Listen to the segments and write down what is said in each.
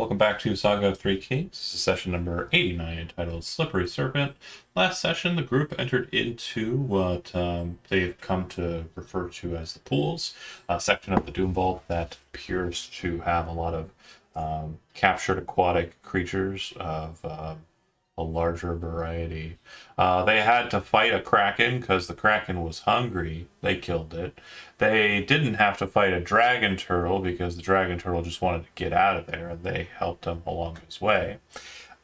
Welcome back to Saga of Three Kings. This is session number 89, entitled Slippery Serpent. Last session, the group entered into what they've come to refer to as the pools, a section of the Doom Vault that appears to have a lot of captured aquatic creatures of a larger variety. They had to fight a kraken because the kraken was hungry. They killed it. They didn't have to fight a dragon turtle because the dragon turtle just wanted to get out of there, and they helped him along his way.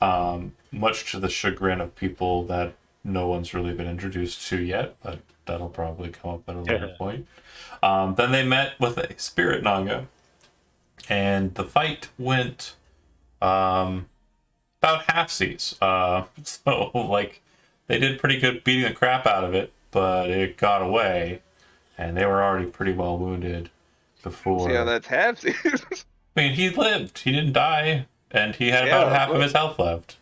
Much to the chagrin of people that no one's really been introduced to yet, but that'll probably come up at a later point. Then they met with a spirit naga, and the fight went about halfsies. So, like, they did pretty good beating the crap out of it, but it got away, and they were already pretty well wounded before. Yeah, that's half. I mean, he lived. He didn't die, and he had about half of his health left.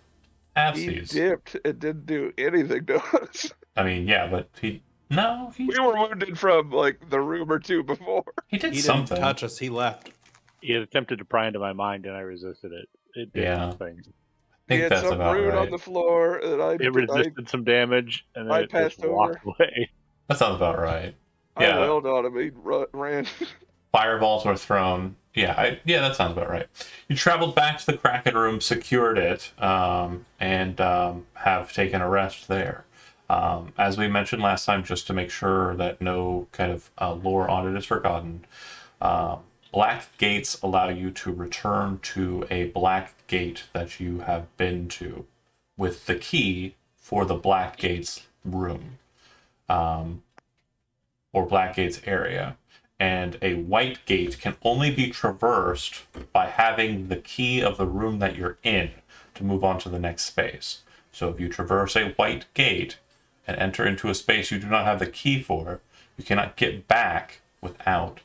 Halfsies. He dipped. It didn't do anything to us. I mean, yeah, but he We were wounded from like the room or two before. He did He something. didn't touch us. He left. He had attempted to pry into my mind, and I resisted it. It did nothing. I think He had that's some about rune right. on the floor, and It resisted some damage, and then I it just passed walked away. That sounds about right. I Yeah. wailed on him. He ran. Fireballs were thrown. Yeah, that sounds about right. You traveled back to the Kraken room, secured it, and have taken a rest there. As we mentioned last time, just to make sure that no kind of lore on it is forgotten, black gates allow you to return to a black gate that you have been to with the key for the black gates room, or black gates area. And a white gate can only be traversed by having the key of the room that you're in to move on to the next space. So if you traverse a white gate and enter into a space you do not have the key for, you cannot get back without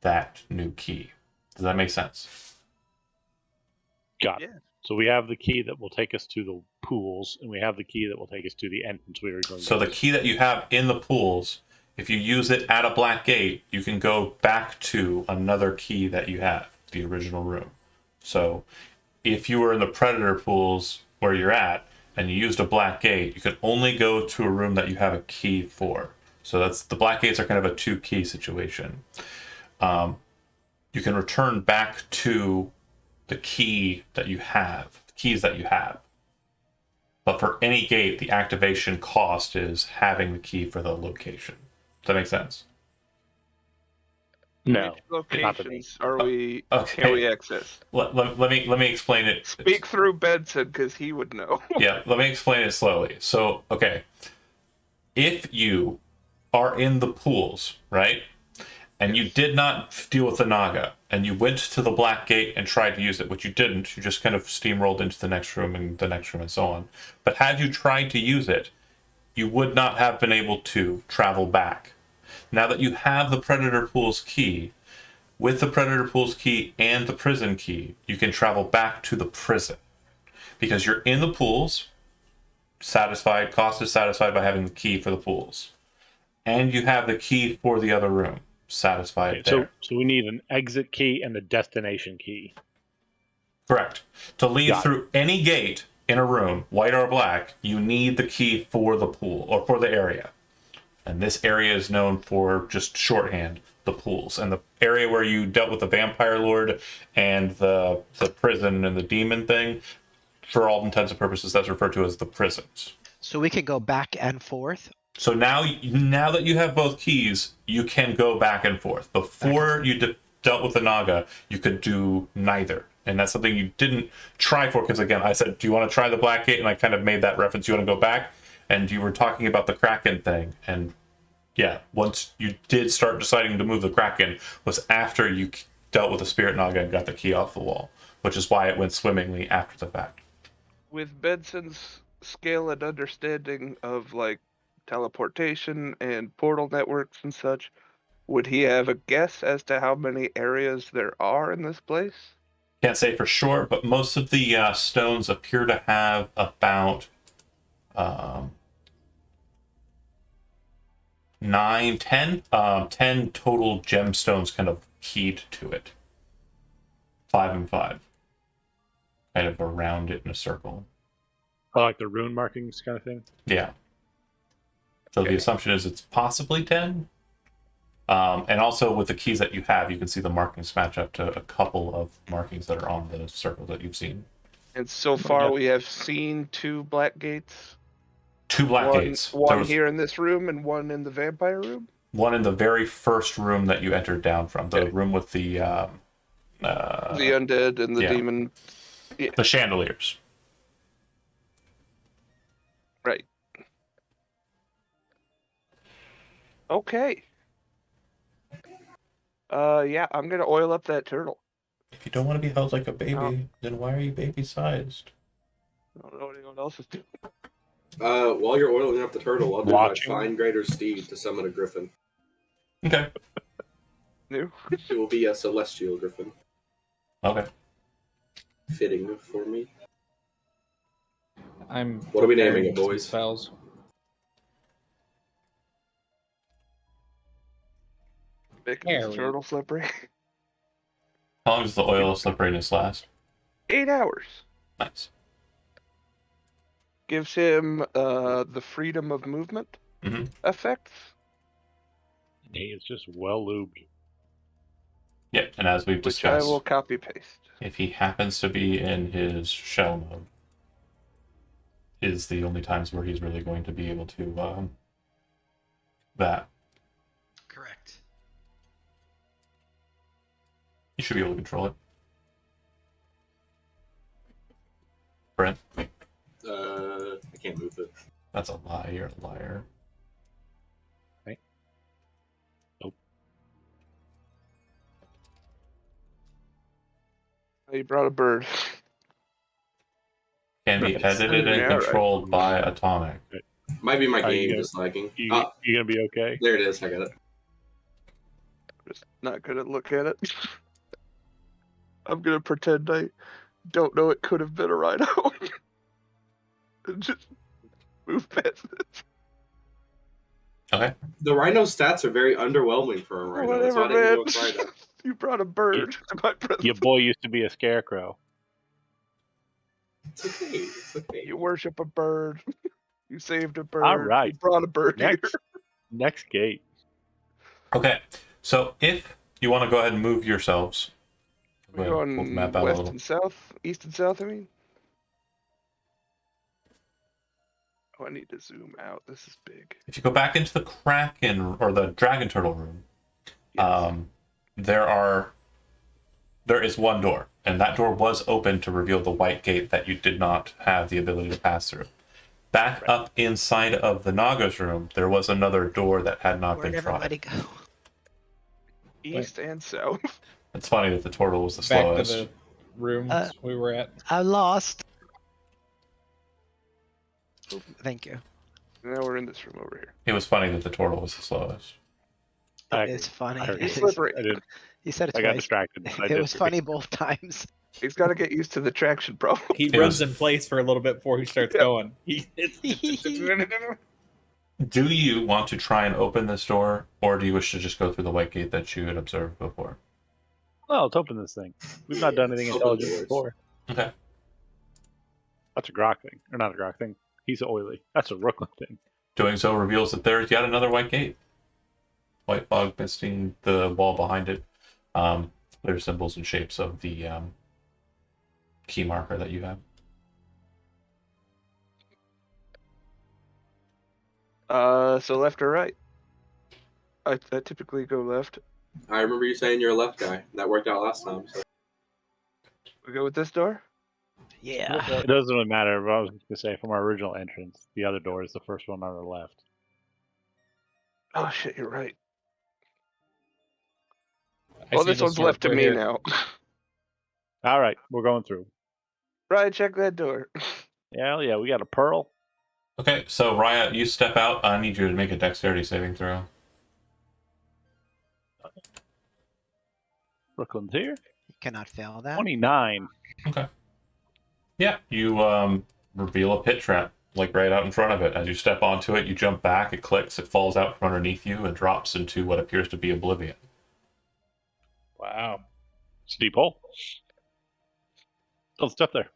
that new key. Does that make sense? Got it. So we have the key that will take us to the pools, and we have the key that will take us to the entrance we were going to. So the key that you have in the pools, if you use it at a black gate, you can go back to another key that you have, the original room. So if you were in the predator pools where you're at and you used a black gate, you can only go to a room that you have a key for. So that's the black gates are kind of a two key situation. You can return back to the key that you have, the keys that you have. But for any gate, the activation cost is having the key for the location. Does that make sense? No. Which not to me. locations are we? Okay. Can we access? Let me explain it. Speak through Benson, because he would know. Yeah, let me explain it slowly. So, okay. If you are in the pools, right? And you did not deal with the Naga, and you went to the black gate and tried to use it, which you didn't. You just kind of steamrolled into the next room and the next room and so on. But had you tried to use it, you would not have been able to travel back. Now that you have the Predator Pool's key, with the Predator Pool's key and the prison key, you can travel back to the prison. Because you're in the pools, satisfied, cost is satisfied by having the key for the pools. And you have the key for the other room, satisfied there. So we need an exit key and a destination key. Correct. To leave through any gate in a room, white or black, you need the key for the pool, or for the area. And this area is known for, just shorthand, the pools. And the area where you dealt with the vampire lord and the prison and the demon thing, for all intents and purposes, that's referred to as the prisons. So we can go back and forth? So now that you have both keys, you can go back and forth. Before you dealt with the Naga, you could do neither. And that's something you didn't try for, because again, I said, do you want to try the black gate? And I kind of made that reference. You want to go back? And you were talking about the Kraken thing. And yeah, once you did start deciding to move the Kraken was after you dealt with the Spirit Naga and got the key off the wall, which is why it went swimmingly after the fact. With Benson's skill and understanding of like teleportation and portal networks and such, would he have a guess as to how many areas there are in this place? Can't say for sure, but most of the stones appear to have about 9, 10 total gemstones kind of keyed to it. 5 and 5. kind of around it in a circle. I like the rune markings kind of thing. Yeah. So the assumption is it's possibly 10. And also with the keys that you have, you can see the markings match up to a couple of markings that are on the circle that you've seen. And so far we have seen 2 black gates. 2 black gates. One here in this room and one in the vampire room. One in the very first room that you entered down from, the room with the undead and the demon. Yeah. The chandeliers. Right. Okay. Yeah, I'm gonna oil up that turtle. If you don't want to be held like a baby, then why are you baby-sized? I don't know what anyone else is doing. While you're oiling up the turtle, I'll do my Fine Greater Steed to summon a griffin. Okay. New? It will be a celestial griffin. Okay. Fitting for me. What are we naming it, boys? Spells. Making this turtle slippery. How long does the oil slipperiness last? 8 hours. Nice. Gives him the freedom of movement effects. He is just well lubed. Yeah, and as we've Which discussed, I will copy paste. if he happens to be in his shell mode, is the only times where he's really going to be able to that. Correct. You should be able to control it. Brent? I can't move it. That's a lie, you're a liar. Right? Nope. You brought a bird. Can be edited and controlled by Atomic. Might be my Are game you just lagging. You gonna be okay? There it is, I got it. Just not gonna look at it. I'm gonna pretend I don't know it could have been a rhino. And just move past it. Okay. The rhino stats are very underwhelming for a rhino. That's why I didn't go with rhino. You brought a bird to my presence. Your boy used to be a scarecrow. It's okay. It's okay. You worship a bird. You saved a bird. All right. You brought a bird here. Next gate. Okay. So if you want to go ahead and move yourselves. We're going west and south? East and south, I mean? Oh, I need to zoom out. This is big. If you go back into the Kraken or the Dragon Turtle room, Yes. there is one door, and that door was open to reveal the white gate that you did not have the ability to pass through. Back up inside of the Naga's room, there was another door that had not Where'd been everybody tried. go? East and south. It's funny that the turtle was the Back slowest. to the rooms we were at. I lost. Thank you. Now we're in this room over here. It was funny that the turtle was the slowest. It's funny. I heard It's you. slippery. I did. You said it I got twice. distracted. It was funny both times. He's got to get used to the traction problem. He It runs was- in place for a little bit before he starts going. Do you want to try and open this door, or do you wish to just go through the white gate that you had observed before? Well, let's open this thing. We've not done anything Open intelligent doors. before. Okay. That's a grok thing. Or not a grok thing. He's oily. That's a Brooklyn thing. Doing so reveals that there is yet another white gate. White fog misting the wall behind it. There's symbols and shapes of the key marker that you have. So left or right? I typically go left. I remember you saying you're a left guy. That worked out last time. So. We go with this door? Yeah. It doesn't really matter, but I was going to say from our original entrance, the other door is the first one on the left. Oh shit, you're right. I Oh, see this the one's left to sword me here. now. All right, we're going through. Right, check that door. Yeah, we got a pearl. Okay, so Raya, you step out. I need you to make a dexterity saving throw. Brooklyn's here. You cannot fail that. 29. Okay. Yeah, you reveal a pit trap, like right out in front of it. As you step onto it, you jump back, it clicks, it falls out from underneath you and drops into what appears to be oblivion. Wow. Steep hole. Don't step there.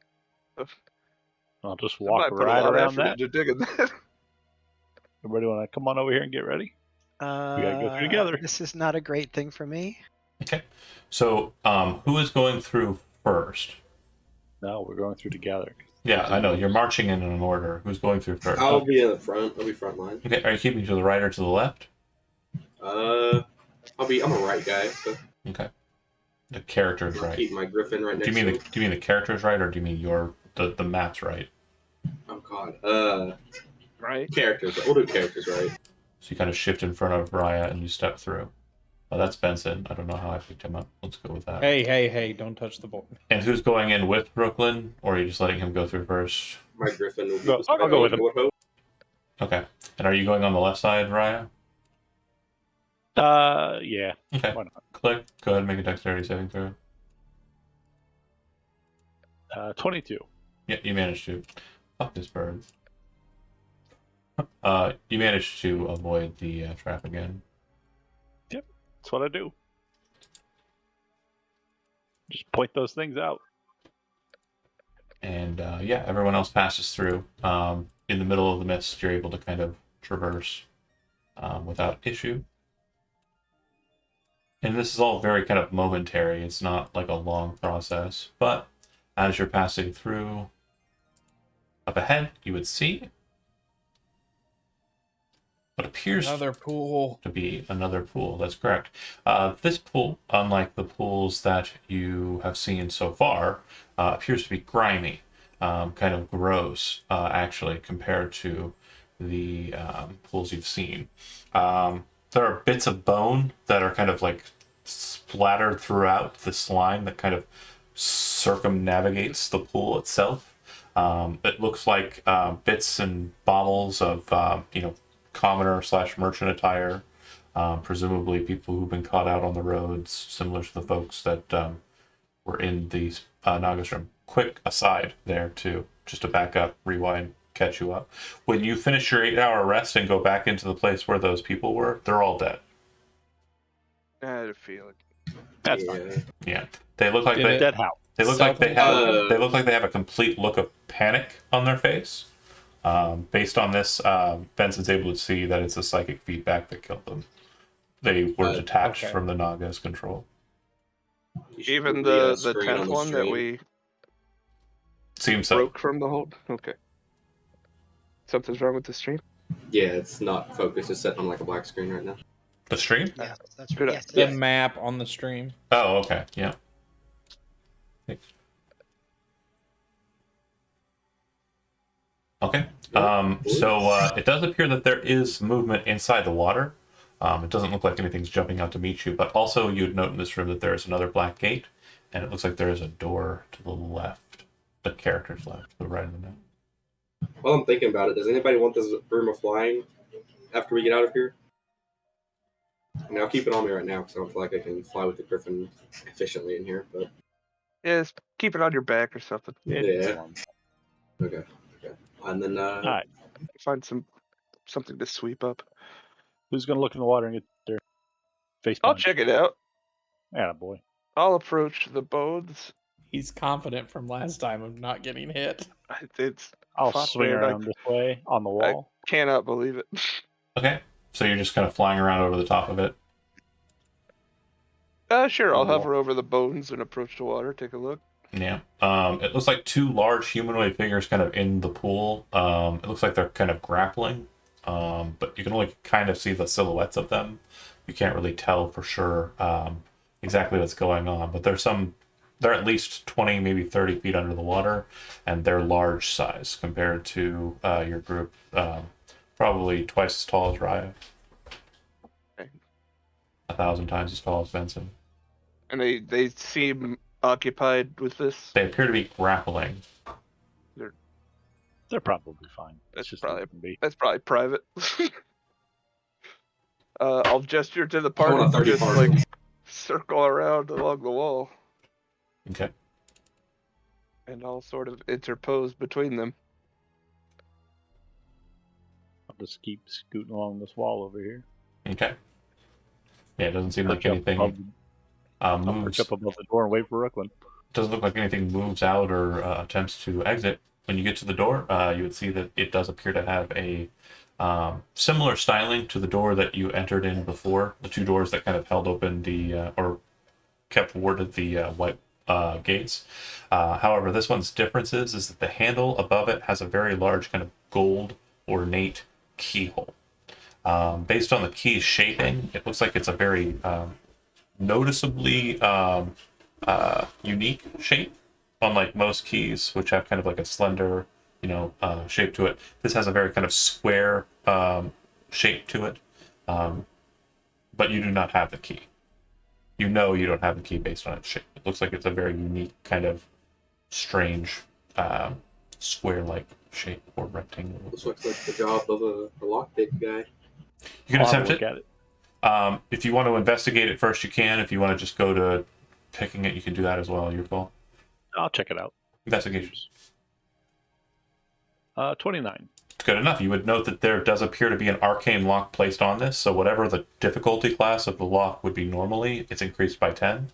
I'll just walk Somebody put a right lot of around effort that. into digging that. Everybody want to come on over here and get ready? We gotta go through together. This is not a great thing for me. Okay. So, who is going through first? No, we're going through together. Yeah, I know. You're marching in an order. Who's going through first? I'll be in the front. I'll be front line. Okay. Are you keeping to the right or to the left? I'm a right guy, so Okay. The character's I'll right. keep my griffin right next Do you mean to him. the character's right, or do you mean the map's right? Oh god. Right. Characters. We'll do characters right. So you kind of shift in front of Raya and you step through. Oh, that's Benson. I don't know how I picked him up. Let's go with that. Hey! Don't touch the board. And who's going in with Brooklyn, or are you just letting him go through first? My griffin will be Go- I'll go with him. I would hope. Okay. And are you going on the left side, Raya? Yeah. Okay. Why not? Click. Go ahead and make a dexterity saving throw. 22. Yeah, you managed to. Fuck this bird. You managed to avoid the trap again. That's what I do. Just point those things out. And yeah, everyone else passes through. In the middle of the mist, you're able to kind of traverse without issue. And this is all very kind of momentary. It's not like a long process. But as you're passing through, up ahead, you would see what appears Another pool. to be another pool. That's correct. This pool, unlike the pools that you have seen so far, appears to be grimy, kind of gross, actually, compared to the pools you've seen. There are bits of bone that are kind of like splattered throughout the slime that kind of circumnavigates the pool itself. It looks like bits and bottles of, commoner / merchant attire, presumably people who've been caught out on the roads, similar to the folks that were in the Naga's room. Quick aside there, too, just to back up, rewind, catch you up. When you finish your 8-hour rest and go back into the place where those people were, they're all dead. I had a feeling. That's fine. Yeah, they look like Dead house. they look like they have Self- they look like they have a complete look of panic on their face. Based on this, Benson's able to see that it's the psychic feedback that killed them. They were detached okay. from the Naga's control. You should Even put the screen on 10th the one that stream. we Seems so. broke from the hold. Okay. Something's wrong with the stream. Yeah, it's not focused. It's set on like a black screen right now. The stream? Yeah, that's Good. right. Yes, The yes. map on the stream. Oh, okay. Yeah. Okay. So it does appear that there is movement inside the water. It doesn't look like anything's jumping out to meet you, but also you'd note in this room that there is another black gate, and it looks like there is a door to the left, the character's left, the right of the note. While I'm thinking about it, does anybody want this broom of flying after we get out of here? I mean, I'll keep it on me right now because I don't feel like I can fly with the griffin efficiently in here. But Yeah, just keep it on your back or something. Yeah. okay. And then Alright. Find something to sweep up. Who's going to look in the water and get their face I'll punched? check it out. Yeah, boy. I'll approach the bones. He's confident from last time of not getting hit. It's I'll fuck, swing man, around this way on the wall. cannot believe it. Okay. So you're just kind of flying around over the top of it. Sure, I'll On the wall. hover over the bones and approach the water, take a look. Yeah. It looks like two large humanoid figures kind of in the pool. It looks like they're kind of grappling, but you can only kind of see the silhouettes of them. You can't really tell for sure exactly what's going on, but they're at least 20, maybe 30 feet under the water, and they're large size compared to your group, probably twice as tall as Raya. Okay. 1,000 times as tall as Benson. And they seem occupied with this. They appear to be grappling. They're probably fine. That's It's just probably- leave them be. That's probably private. I'll gesture to the I want a party, 30 just party. like circle around along the wall, Okay. and I'll sort of interpose between them. I'll just keep scooting along this wall over here. Okay. Yeah, it doesn't seem like Perch up anything above- I'll moves. perch up above the door and wait for Brooklyn. doesn't look like anything moves out or attempts to exit. When you get to the door, you would see that it does appear to have a similar styling to the door that you entered in before. The two doors that kind of held open the or kept warded the white gates. However, this one's difference is that the handle above it has a very large kind of gold ornate keyhole. Based on the key's shaping, it looks like it's a very noticeably unique shape. Unlike most keys, which have kind of like a slender, shape to it, this has a very kind of square shape to it. But you do not have the key. You know you don't have the key based on its shape. It looks like it's a very unique kind of strange square-like shape or rectangle. This looks like the job of a lockpick guy. You can attempt it. At it. If you want to investigate it first, you can. If you want to just go to picking it, you can do that as well. Your call. I'll check it out. Investigation. 29. Good enough. You would note that there does appear to be an arcane lock placed on this, so whatever the difficulty class of the lock would be normally, it's increased by 10.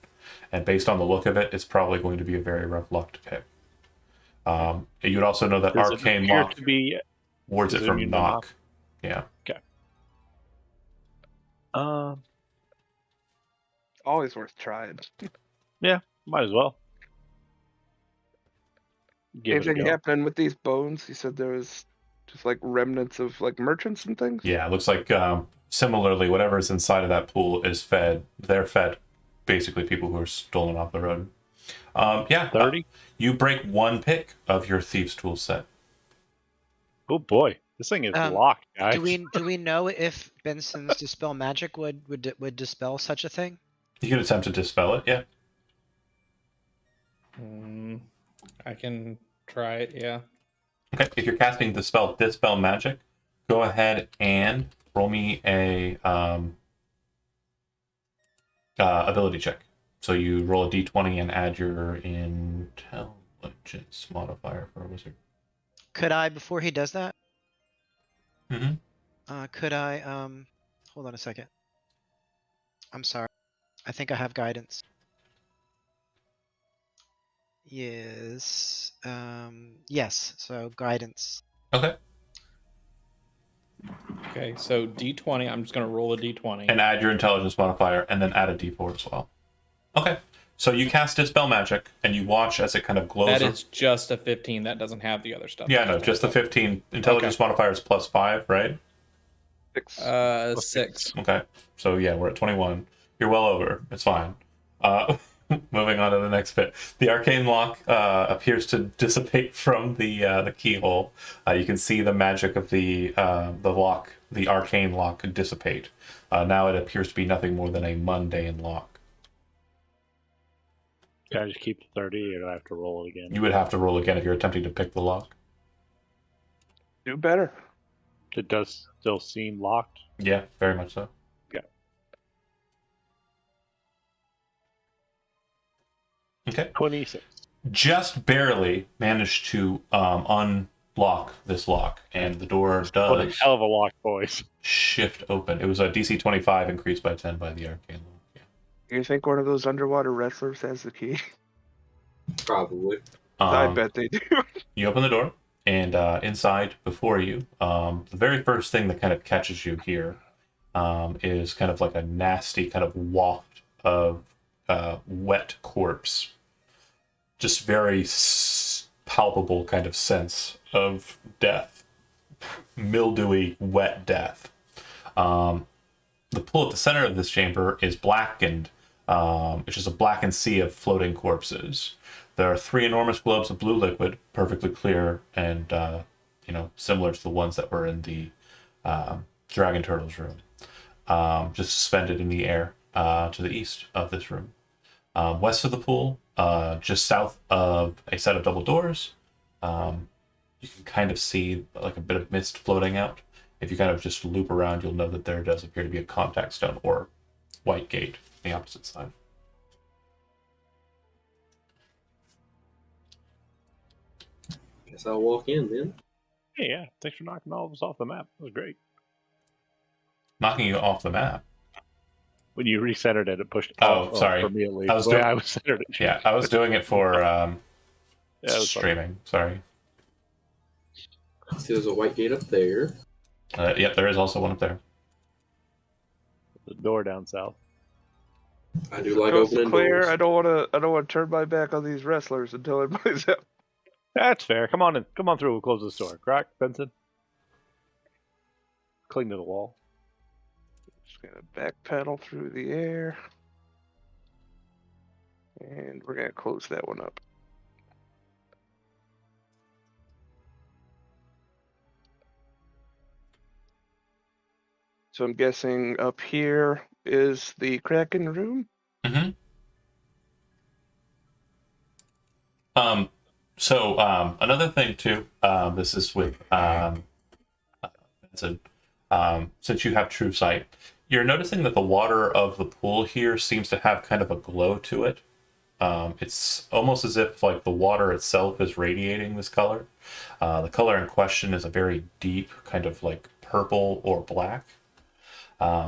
And based on the look of it, it's probably going to be a very rough lock to pick. You'd also know that Does it arcane appear lock to be wards it is it from immune to knock. knock? Yeah. Always worth trying. Might as well. Give it a Anything go. happening with these bones? You said there was just like remnants of like merchants and things? Yeah, it looks like similarly, whatever's inside of that pool is fed. They're fed basically people who are stolen off the road. 30? You break one pick of your thieves' tool set. Oh boy, this thing is Um, locked, guys. Do we know if Benson's dispel magic would dispel such a thing? You can attempt to dispel it, yeah. I can try it, yeah. Okay, if you're casting dispel magic, go ahead and roll me a ability check. So you roll a d20 and add your intelligence modifier for a wizard. Could I, before he does that, Mm-hmm. could I, hold on a second. I'm sorry. I think I have guidance. Yes. Yes, so guidance. Okay. Okay, so D20, I'm just going to roll a D20. And add your intelligence modifier and then add a d4 as well. Okay. So you cast dispel magic and you watch as it kind of glows. That is just a 15. That doesn't have the other stuff. Yeah, no, just the 15. Intelligence modifier is +5, right? 6. 6. Okay. So yeah, we're at 21. You're well over. It's fine. Moving on to the next bit. The arcane lock appears to dissipate from the keyhole. You can see the magic of the lock, the arcane lock, dissipate. Now it appears to be nothing more than a mundane lock. Can I just keep the 30 or do I have to roll it again? You would have to roll again if you're attempting to pick the lock. Do better. It does still seem locked. Yeah, very much so. Yeah. Okay. 26. Just barely managed to unlock this lock, and the door What a does hell of a lock, boys. shift open. It was a DC 25 increased by 10 by the arcane lock. Yeah. You think one of those underwater wrestlers has the key? Probably. I bet they do. You open the door, and inside before you, the very first thing that kind of catches you here is kind of like a nasty kind of waft of wet corpse. Just very palpable kind of sense of death. Mildewy, wet death. The pool at the center of this chamber is blackened. It's just a blackened sea of floating corpses. There are 3 enormous globes of blue liquid, perfectly clear and similar to the ones that were in the dragon turtles room, just suspended in the air to the east of this room. West of the pool, just south of a set of double doors, you can kind of see like a bit of mist floating out. If you kind of just loop around, you'll know that there does appear to be a contact stone or white gate on the opposite side. Guess I'll walk in then. Hey, yeah. Thanks for knocking all of us off the map. That was great. Knocking you off the map. When you recentered it, it pushed Oh, alt, sorry. for me at least. I was The way doing- I was centered it. Yeah, I was doing it for Yeah, it was fun. streaming. Sorry. See, there's a white gate up there. Yep, there is also one up there. The door down south. I do like Coast opening clear. doors. I don't want to turn my back on these wrestlers until everybody's out. That's fair. Come on in. Come on through. We'll close this door. Crack, Benson. Cling to the wall. Just gonna backpedal through the air, and we're gonna close that one up. So I'm guessing up here is the Kraken room. Mm-hmm. So another thing too, this is with Benson. Since you have true sight, you're noticing that the water of the pool here seems to have kind of a glow to it. It's almost as if like the water itself is radiating this color. The color in question is a very deep kind of like purple or black,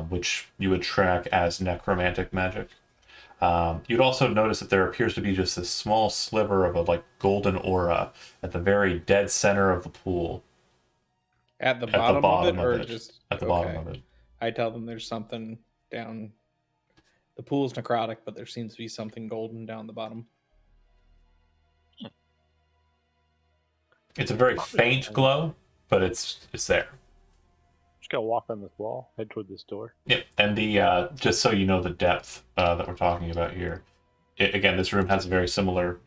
which you would track as necromantic magic. You'd also notice that there appears to be just this small sliver of a like golden aura at the very dead center of the pool. At the At bottom, the bottom of it, or of it. just At the bottom of it. I tell them there's something down. The pool's necrotic, but there seems to be something golden down the bottom. It's a very faint glow, but it's there. Just gotta walk on this wall. Head toward this door. Yep, and the just so you know the depth that we're talking about here. Again, this room has a very similar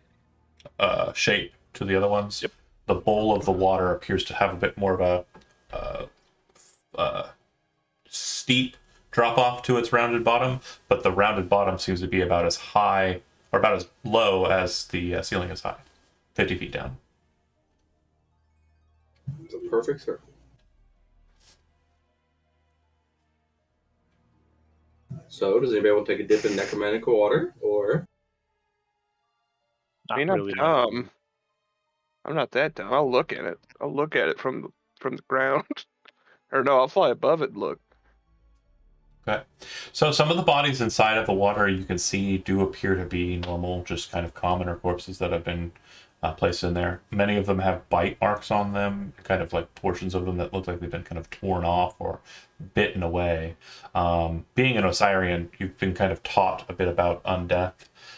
shape to the other ones. Yep. The bowl of the water appears to have a bit more of a steep drop off to its rounded bottom, but the rounded bottom seems to be about as high or about as low as the ceiling is high, 50 feet down. It's a perfect circle. So, does anybody want to take a dip in necromantical water, or Not I mean, really. I'm dumb. I'm not that dumb. I'll look at it. I'll look at it from the ground. Or no, I'll fly above it and look. Okay. So some of the bodies inside of the water you can see do appear to be normal, just kind of commoner corpses that have been placed in there. Many of them have bite marks on them, kind of like portions of them that look like they've been kind of torn off or bitten away. Being an Osirian, you've been kind of taught a bit about undeath,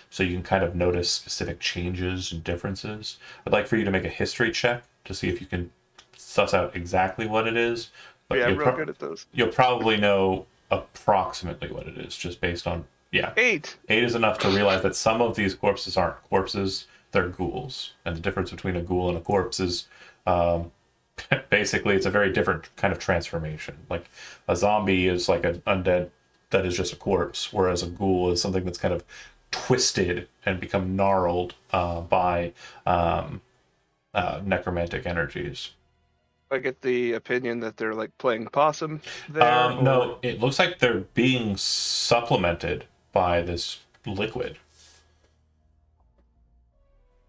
so you can kind of notice specific changes and differences. I'd like for you to make a history check to see if you can suss out exactly what it is. But Yeah, I'm you'll real good at those. You'll probably know approximately what it is, just based on 8. 8 is enough to realize that some of these corpses aren't corpses, they're ghouls. And the difference between a ghoul and a corpse is basically it's a very different kind of transformation. Like a zombie is like an undead that is just a corpse, whereas a ghoul is something that's kind of twisted and become gnarled by necromantic energies. I get the opinion that they're like playing possum there. No, it looks like they're being supplemented by this liquid.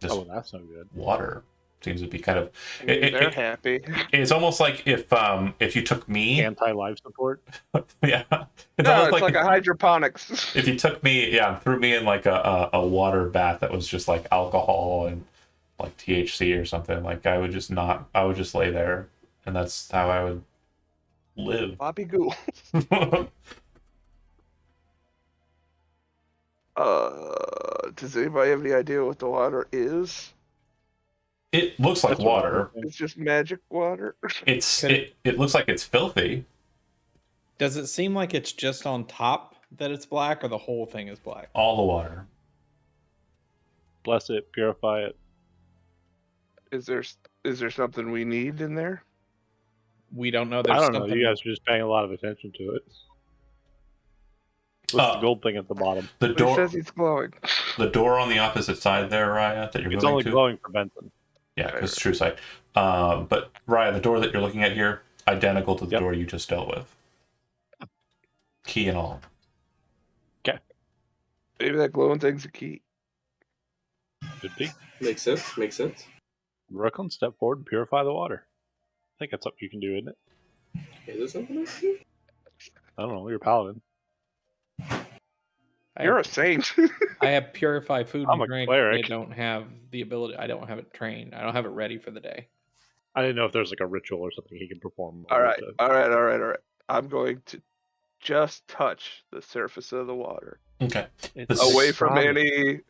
This Oh, that's no good. water seems to be kind of. I mean, they're happy. It's almost like if you took me, Anti-life support. yeah, No, almost it's like a hydroponics. if you took me, threw me in like a water bath that was just like alcohol and like THC or something. Like I would just lay there, and that's how I would live. Bobby Ghoul. Does anybody have any idea what the water is? It looks like That's what I'm water. thinking. It's just magic water. It looks like it's filthy. Does it seem like it's just on top that it's black, or the whole thing is black? All the water. Bless it. Purify it. Is there something we need in there? We don't know. I There's don't know. something. You guys are just paying a lot of attention to it. What's the gold thing at the bottom? The But he door. says he's glowing. The door on the opposite side there, Raya, that you're It's moving only to. glowing for Benson. Yeah, because it's true sight. But Raya, the door that you're looking at here, identical to the Yep. door you just dealt with. Key and all. Maybe that glowing thing's a key. Could be. makes sense? Makes sense. Brooklyn, step forward and purify the water. I think that's something you can do, isn't it? Is there something else? I don't know. You're a paladin. You're a saint. I have Purify food I'm and a drink. cleric. I don't have the ability. I don't have it trained. I don't have it ready for the day. I didn't know if there's like a ritual or something he can perform. All right. I'm going to just touch the surface of the water, Okay. It's away from Saga. any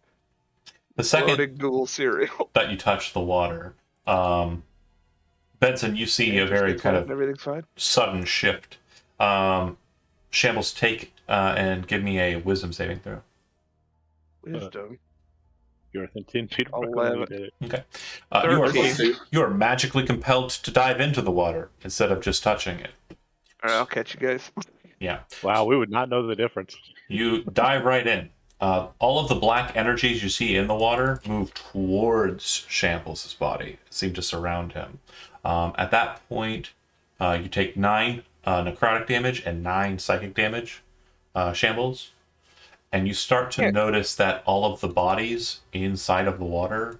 The second floating ghoul cereal. that you touch the water, Benson, you see a very kind of everything's fine. sudden shift. Shambles, take and give me a wisdom saving throw. Wisdom. You're within 10 feet of 11. you did it. Okay. 13. You are magically compelled to dive into the water instead of just touching it. All right, I'll catch you guys. Yeah. Wow, we would not know the difference. You dive right in. All of the black energies you see in the water move towards Shambles' body, seem to surround him. At that point, you take 9 necrotic damage and 9 psychic damage, Shambles. And you start to notice that all of the bodies inside of the water,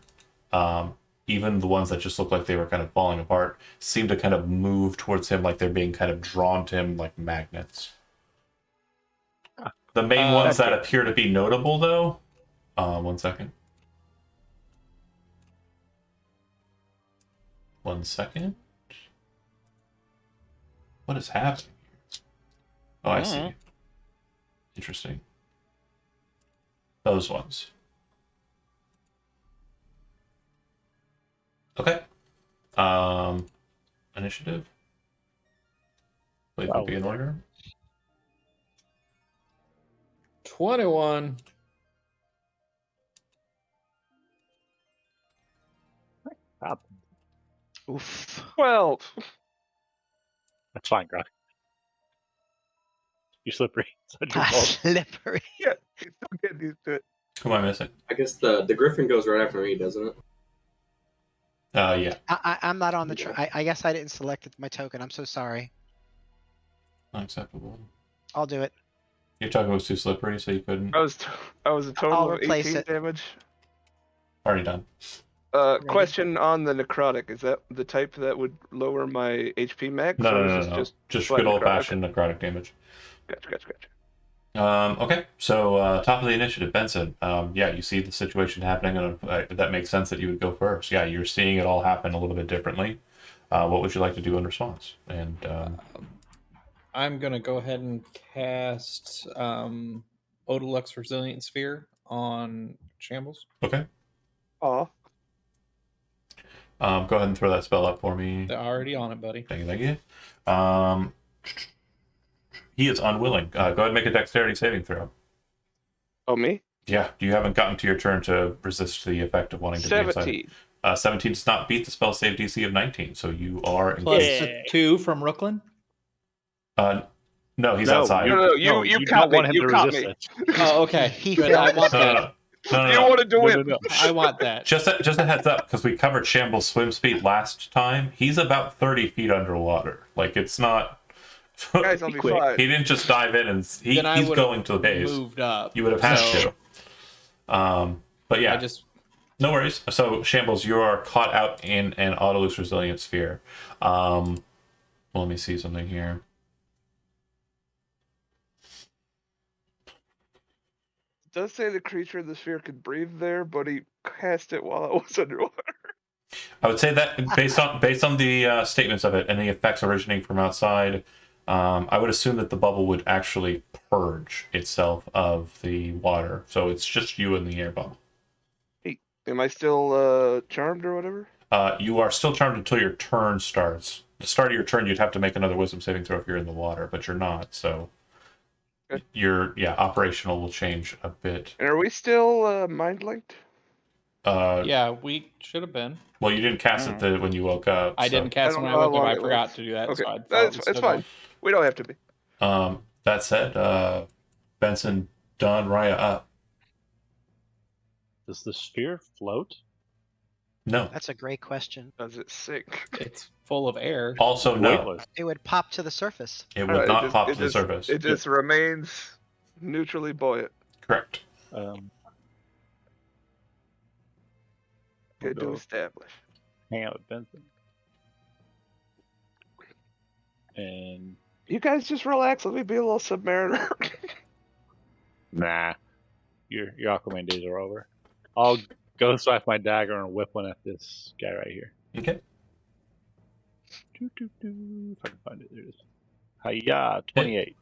even the ones that just look like they were kind of falling apart, seem to kind of move towards him like they're being kind of drawn to him like magnets. The main ones that appear to be notable, though, 1 second. 1 second. What is happening here? Oh, I see. Interesting. Those ones. Okay. Initiative. Please Wow. be in order. 21. Oof. 12. That's fine, Grok. You're slippery. It's your fault. Slippery. Yeah, still getting used to it. Who am I missing? I guess the Griffin goes right after me, doesn't it? Yeah. I'm not on the. I guess I didn't select my token. I'm so sorry. Unacceptable. I'll do it. Your token was too slippery, so you couldn't. I was a total I'll of replace 18 it. damage. Already done. Question on the necrotic. Is that the type that would lower my HP max? No, or no, is no, this no. just Just good old-fashioned necrotic damage. Gotcha. Okay, so top of the initiative, Benson. Yeah, you see the situation happening, and that makes sense that you would go first. Yeah, you're seeing it all happen a little bit differently. What would you like to do in response? And I'm going to go ahead and cast Odalux Resilient Sphere on Shambles. okay, Aw. go ahead and throw that spell up for me. They're already on it, buddy. Thank you. He is unwilling. Go ahead and make a dexterity saving throw. Oh, me? Yeah, you haven't gotten to your turn to resist the effect of wanting to be inside. 17. 17 does not beat the spell save DC of 19, so you are Plus engaged. the 2 from Brooklyn. No, he's No, outside. No, you don't caught me. want him You to caught resist me. it. Oh, okay. He Good. failed. I want that. No. You wanted to win. No. I want that. Just a heads up, because we covered Shambles' swim speed last time. He's about 30 feet underwater. Like, it's not... Guys, I'll be Quick. fine. He didn't just dive in and... he's going to the base. Moved up. You would have had So, to. But yeah, I just no worries. So, Shambles, you are caught out in an Autolus Resilient Sphere. Well, let me see something here. It does say the creature in the sphere could breathe there, but he cast it while it was underwater. I would say that based on the statements of it and the effects originating from outside, I would assume that the bubble would actually purge itself of the water. So it's just you in the air bubble. Hey, am I still charmed or whatever? You are still charmed until your turn starts. The start of your turn, you'd have to make another wisdom saving throw if you're in the water, but you're not. So Okay. your operational will change a bit. And are we still mind linked? yeah, we should have been. Well, you didn't cast it when you woke up. I so. didn't cast I when don't I know woke how up. long I it forgot was. to do that. Okay, So I thought it that's was it's still fine. We don't have to be. That said, Benson, Don, Raya up. Does the sphere float? No. That's a great question. Does it sink? It's full of air. Also, no. Weightless. It would pop to the surface. It would not pop to the surface. It just remains neutrally buoyant. Correct. Good to go. establish. Hang out with Benson. And You guys just relax. Let me be a little submariner. nah, Your Aquaman days are over. I'll go swipe my dagger and whip one at this guy right here. Okay. If I can find it, there it is. Hiya, 28.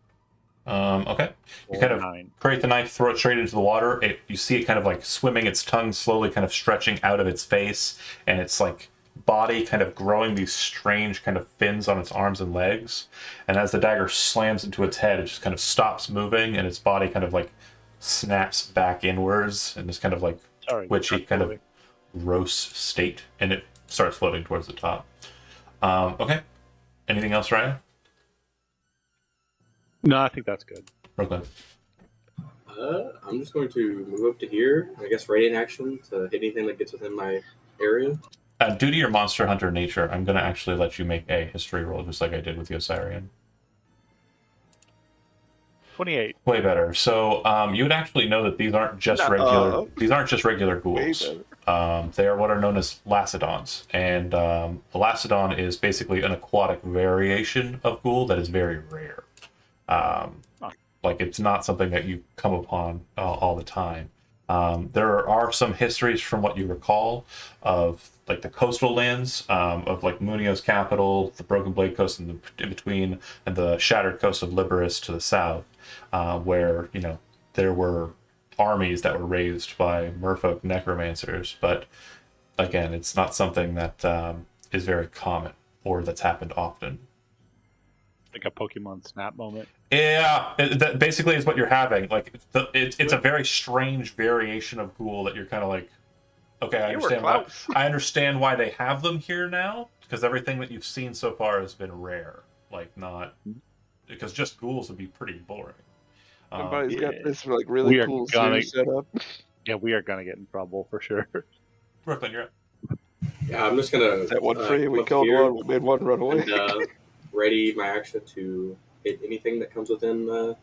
Okay. You Or kind of 9. create the knife, throw it straight into the water. You see it kind of like swimming, its tongue slowly kind of stretching out of its face, and its like body kind of growing these strange kind of fins on its arms and legs. And as the dagger slams into its head, it just kind of stops moving, and its body kind of like snaps back inwards in this kind of like twitchy kind of gross state, and it starts floating towards the top. Okay. Anything else, Ryan? No, I think that's good. Brooklyn. I'm just going to move up to here. I guess radiant action to hit anything that gets within my area. Due to your monster hunter nature, I'm going to actually let you make a history roll, just like I did with the Osirian. 28. Way better. So you would actually know that these aren't just regular. These aren't just regular ghouls. They are what are known as Lacedons, and a Lacedon is basically an aquatic variation of ghoul that is very rare. Like it's not something that you come upon all the time. There are some histories from what you recall of like the coastal lands of like Munio's capital, the Broken Blade Coast in between, and the Shattered Coast of Liberus to the south, where there were armies that were raised by merfolk necromancers. But again, it's not something that is very common or that's happened often. Like a Pokemon Snap moment. Yeah, that basically is what you're having. Like it's a very strange variation of ghoul that you're kind of like, okay, I understand why they have them here now, because everything that you've seen so far has been rare. Like not because just ghouls would be pretty boring. Somebody's got this like really cool series set up. Yeah, we are gonna get in trouble for sure. Brooklyn, you're up. Yeah, I'm just gonna. That one free. We killed one. We made one run away. And, ready my action to hit anything that comes within my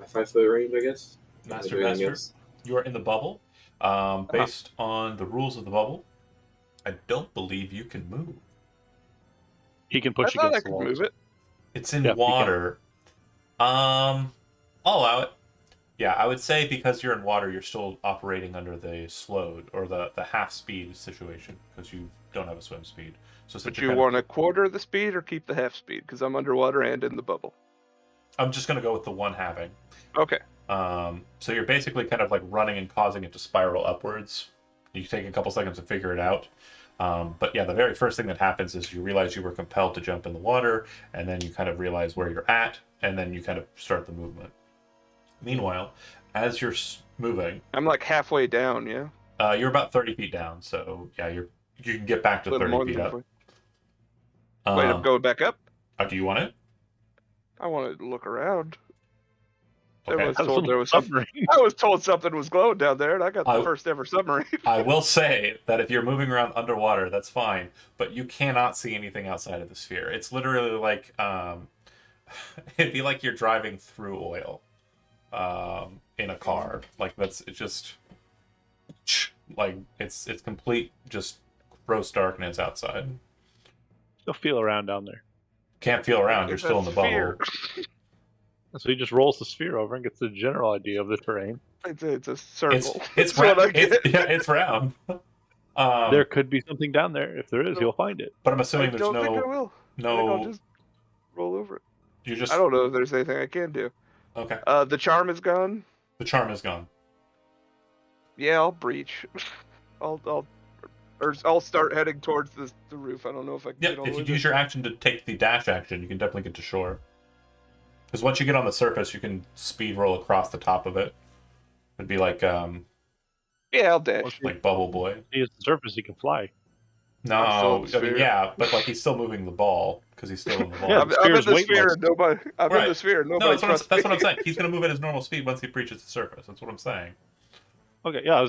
5-foot range, I guess. Master, you are in the bubble. Based on the rules of the bubble, I don't believe you can move. He can push against the walls. Move it. It's in water. I'll allow it. Yeah, I would say because you're in water, you're still operating under the slowed or the half speed situation because you don't have a swim speed. So but you want to quarter the speed or keep the half speed? Because I'm underwater and in the bubble. I'm just going to go with the one halving. Okay. So you're basically kind of like running and causing it to spiral upwards. You take a couple seconds to figure it out. But yeah, the very first thing that happens is you realize you were compelled to jump in the water, and then you kind of realize where you're at, and then you kind of start the movement. Meanwhile, as you're moving... I'm like halfway down, yeah? You're about 30 feet down, so yeah, you can get back to 30 feet up. Wait, I'm going back up? Do you want it? I want to look around. Okay. I was told something was glowing down there, and I got the first ever submarine. I will say that if you're moving around underwater, that's fine, but you cannot see anything outside of the sphere. It's literally like it'd be like you're driving through oil in a car. Like it's just like it's complete just gross darkness outside. Still feel around down there. Can't feel around. You're still in the bubble. So he just rolls the sphere over and gets the general idea of the terrain. It's a circle. It's round. It's round. There could be something down there. If there is, you'll find it. But I'm assuming there's I think I will. I'll just roll over it. I don't know if there's anything I can do. Okay. The charm is gone. The charm is gone. Yeah, I'll breach. I'll start heading towards the roof. I don't know if I can get all the way. If you use your action to take the dash action, you can definitely get to shore. Because once you get on the surface, you can speed roll across the top of it. It'd be like yeah, I'll dash. Like Bubble Boy. If he has the surface, he can fly. No, I mean, yeah, but like he's still moving the ball because he's still in the ball. Yeah, I'm in the sphere and nobody. I'm in the sphere and nobody. No, that's what I'm saying. He's gonna move at his normal speed once he breaches the surface. That's what I'm saying. Okay, yeah,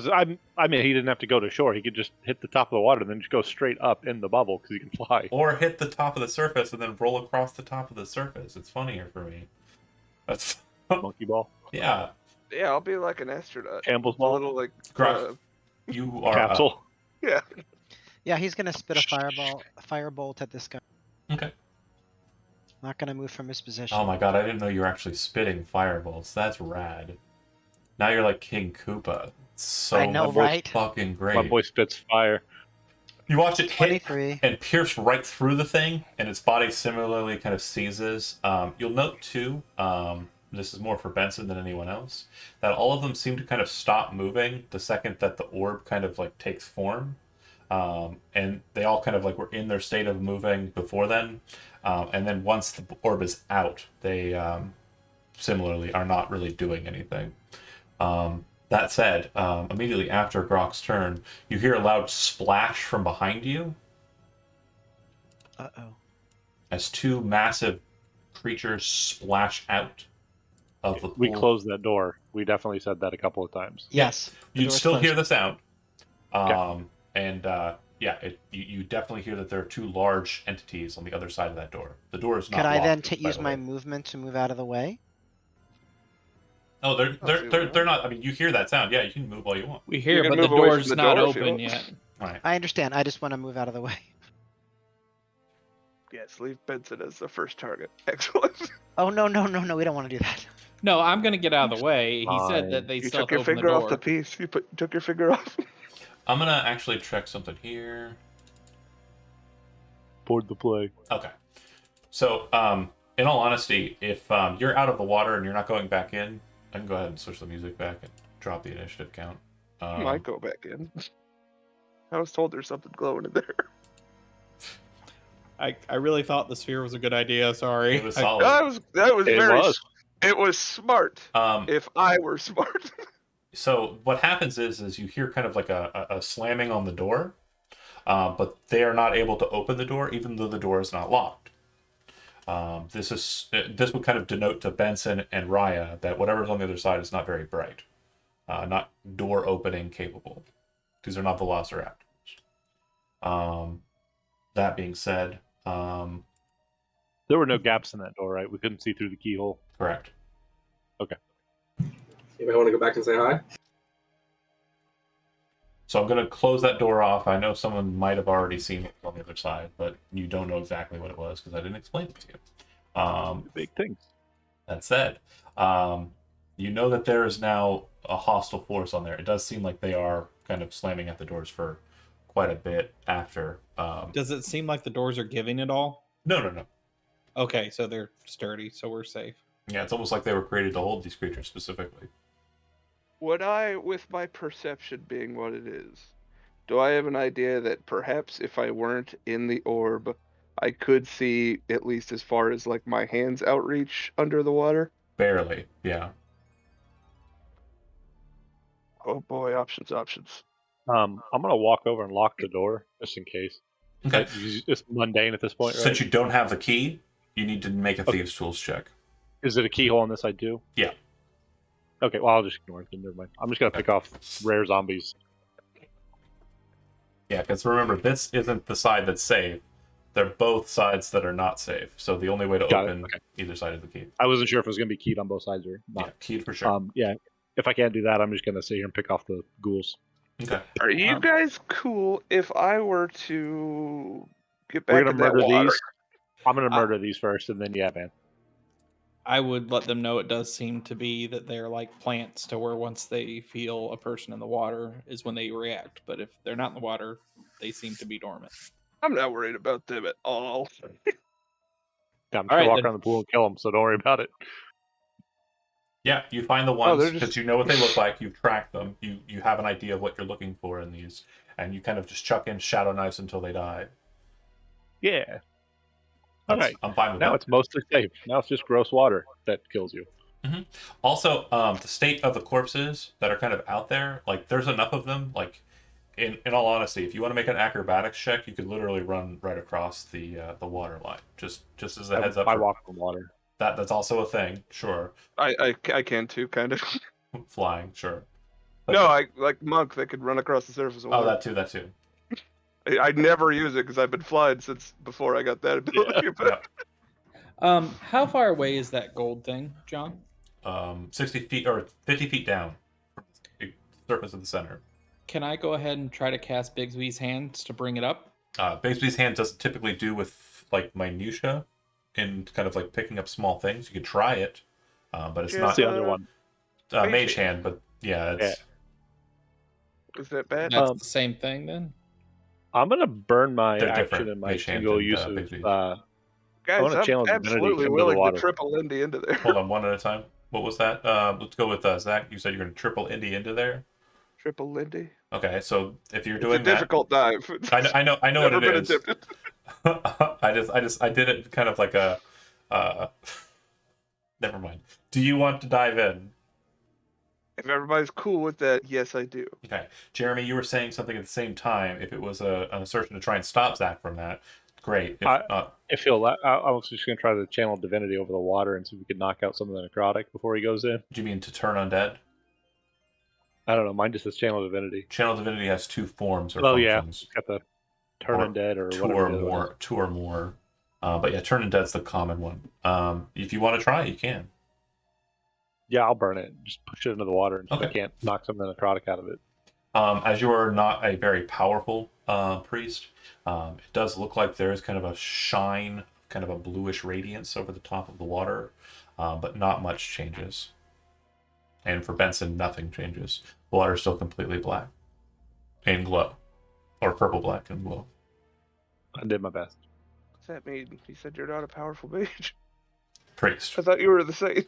I mean, he didn't have to go to shore. He could just hit the top of the water and then just go straight up in the bubble because he can fly. Or hit the top of the surface and then roll across the top of the surface. It's funnier for me. That's monkey ball. Yeah. Yeah, I'll be like an astronaut. Campbell's ball. A little like you are capsule. Yeah. Yeah, he's gonna spit a firebolt at this guy. Okay. Not gonna move from his position. Oh my god, I didn't know you were actually spitting firebolts. That's rad. Now you're like King Koopa. It's so I know, much right? fucking great. My boy spits fire. You watch it hit 23. and pierce right through the thing, and its body similarly kind of seizes. You'll note too, this is more for Benson than anyone else, that all of them seem to kind of stop moving the second that the orb kind of like takes form. And they all kind of like were in their state of moving before then. And then once the orb is out, they similarly are not really doing anything. That said, immediately after Grok's turn, you hear a loud splash from behind you Uh-oh. as two massive creatures splash out of the pool. We closed that door. We definitely said that a couple of times. Yes. the You'd door's still hear closed. the sound. Okay. And you definitely hear that there are two large entities on the other side of that door. The door is not Could I locked, then by use the my way. movement to move out of the way? Oh, see they're what not. I mean, you hear that sound. Yeah, you can move all you want. We hear, can but the move away from door's the not door if you open want. yet. All right. I understand. I just want to move out of the way. Yes, leave Benson as the first target. Excellent. Oh, no, no, no, no. We don't want to do that. No, I'm gonna get out of the way. He said Fine. that they You still took have your to open the finger off the door. piece. You took your finger off. I'm gonna actually check something here. Board the play. Okay. So, in all honesty, if you're out of the water and you're not going back in, I can go ahead and switch the music back and drop the initiative count. Might go back in. I was told there's something glowing in there. I really thought the sphere was a good idea. Sorry. It was solid. That was It very. was. It was smart. Um, If I were smart. so what happens is you hear kind of like a slamming on the door, but they are not able to open the door even though the door is not locked. This would kind of denote to Benson and Raya that whatever's on the other side is not very bright, not door opening capable. These are not velociraptors. That being said, There were no gaps in that door, right? We couldn't see through the keyhole. correct. Anybody want to go back and say hi? So I'm going to close that door off. I know someone might have already seen it on the other side, but you don't know exactly what it was because I didn't explain it to you. Big things. That said, you know that there is now a hostile force on there. It does seem like they are kind of slamming at the doors for quite a bit after. Does it seem like the doors are giving it all? No. Okay, so they're sturdy, so we're safe. Yeah, it's almost like they were created to hold these creatures specifically. Would I, with my perception being what it is, do I have an idea that perhaps if I weren't in the orb, I could see at least as far as like my hands outreach under the water? Barely, yeah. Oh boy, options. I'm gonna walk over and lock the door just in case. Okay. It's mundane at this point, right? Since you don't have the key, you need to make a Okay. thieves' tools check. Is it a keyhole on this side too? Yeah. Okay, well I'll just ignore it. Then never mind. I'm just gonna pick off rare zombies. Yeah, because remember, this isn't the side that's safe. They're both sides that are not safe. So the only way to Got it, open okay. either side is the key. I wasn't sure if it was gonna be keyed on both sides or Yeah, not. keyed for sure. Yeah. If I can't do that, I'm just gonna sit here and pick off the ghouls. Okay. Are you guys cool if I were to get We're back gonna in that murder water? these. I'm gonna murder these first, and then yeah, man. I would let them know it does seem to be that they're like plants to where once they feel a person in the water is when they react. But if they're not in the water, they seem to be dormant. I'm not worried about them at all. Yeah, I'm just All gonna right, walk then. around the pool and kill them, so don't worry about it. Yeah, you find the Oh, ones they're because just- you know what they look like. You've tracked them. You have an idea of what you're looking for in these, and you kind of just chuck in shadow knives until they die. Yeah. That's- Alright. I'm fine with Now that. it's mostly safe. Now it's just gross water that kills you. Also, the state of the corpses that are kind of out there, like there's enough of them. Like, in all honesty, if you want to make an acrobatics check, you could literally run right across the water line. Just as a heads up. I for- walk on water. That's also a thing. Sure, I can too, kind of. flying. Sure. But- No, I like Monk. They could run across the surface of Oh, water. that too. I never use it because I've been flying since before I got that ability. But Yeah. How far away is that gold thing, John? 60 feet or 50 feet down from the surface of the center. Can I go ahead and try to cast Bigsby's hands to bring it up? Bigsby's hand doesn't typically do with like minutia and kind of like picking up small things. You could try it, but it's Yeah, not That's the other one. mage Mage hand. But Yeah, it's Is that bad? That's the same thing then. I'm gonna burn my They're action different, and my Mage Hand single and, use Big of. Beast. Guys, wanna I'm channel divinity absolutely into the willing to water. triple Indy into there. Hold on, one at a time. What was that? Let's go with Zach. You said you're going to triple Indy into there. Triple Lindy. Okay, so if you're It's a doing that, difficult dive. I know what Never it been is. attempted. I did it kind of like a. Never mind. Do you want to dive in? If everybody's cool with that, yes, I do. Okay, Jeremy, you were saying something at the same time. If it was an assertion to try and stop Zach from that, great. If not, If he'll, I was just gonna try to channel divinity over the water and see if we could knock out some of the necrotic before he goes in. do you mean to turn undead? I don't know. Mine just says channel divinity. Channel divinity has two forms or Oh yeah, functions. it's got the turn Or undead or two whatever. or the other one more. Two or more. But yeah, turn undead's the common one. If you want to try, you can. is. Yeah, I'll burn it. Just push it into the water and see if I Okay. can't knock some of the necrotic out of it. As you are not a very powerful priest, it does look like there is kind of a shine, kind of a bluish radiance over the top of the water, but not much changes. And for Benson, nothing changes. The water is still completely black and glow, or purple black and glow. I did my best. What's that mean? You said you're not a powerful mage. Priest. I thought you were the saint.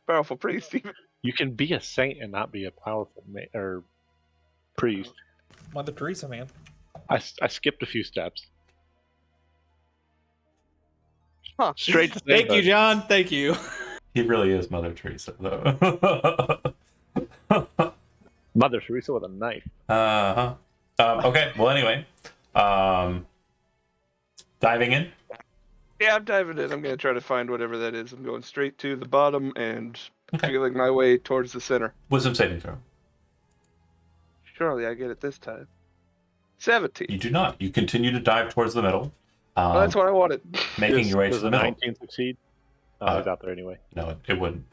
Powerful priest, even. You can be a saint and not be a powerful or priest. Mother Teresa, man. I skipped a few steps. Huh. Straight to Thank you, sainthood. John. Thank you. He really is Mother Teresa, though. Mother Teresa with a knife. Uh-huh. Okay, well, anyway. Diving in. Yeah, I'm diving in. I'm going to try to find whatever that is. I'm going straight to the bottom and Okay. feeling my way towards the center. Wisdom saving throw. Surely I get it this time. 17. You do not. You continue to dive towards the middle. Well, that's what I wanted. Making your way to Does the a middle. 19 succeed? Oh, he's out there anyway. No, it wouldn't.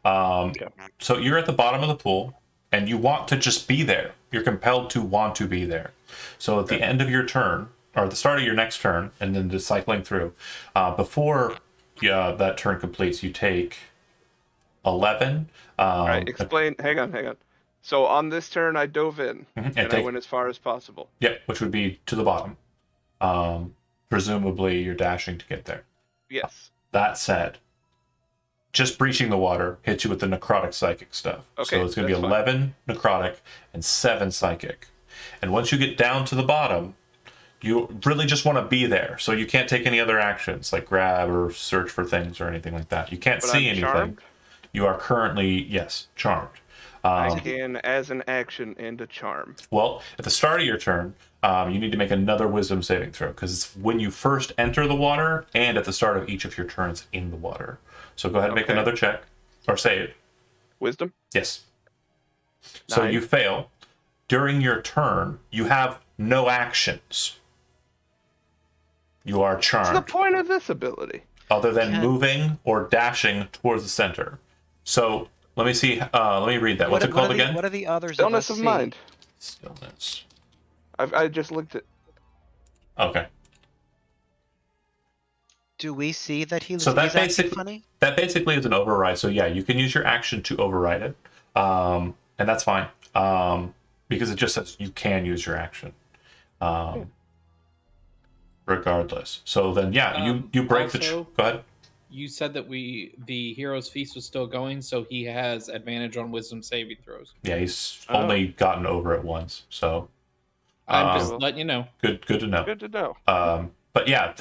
Okay. So you're at the bottom of the pool, and you want to just be there. You're compelled to want to be there. So at the end of your turn, or at the start of your next turn, and then just cycling through, before that turn completes, you take 11. All right, explain. Hang on. So on this turn, I dove in, and I take, went as far as possible. yeah, which would be to the bottom. Presumably, you're dashing to get there. Yes. That said, just breaching the water hits you with the necrotic psychic stuff. Okay, so it's going to be that's 11 necrotic and 7 psychic. And once you get down to the bottom, you really just want to be there. So you can't take any other actions like grab or search for things or anything like that. You can't But see I'm anything. charmed? You are currently, yes, charmed. I can, as an action, end a charm. Well, at the start of your turn, you need to make another wisdom saving throw because it's when you first enter the water and at the start of each of your turns in the water. So go ahead and make Okay. another check or save. Wisdom? Yes. So 9. you fail. During your turn, you have no actions. You are What's charmed, the point of this ability? other than Can- moving or dashing towards the center. So let me see. Let me read that. What's it called again? What are the others Stillness of us of see? mind. Stillness. I just looked at. Okay. Do we see that So he's that acting basically- funny? That basically is an override. So yeah, you can use your action to override it, and that's fine because it just says you can use your action, regardless. So then yeah, you break the. Also- Go ahead. You said that the hero's feast was still going, so he has advantage on wisdom saving throws. Yeah, he's Oh. only gotten over it once, so I'm just well- letting you know. good to know. Good to know. But yeah,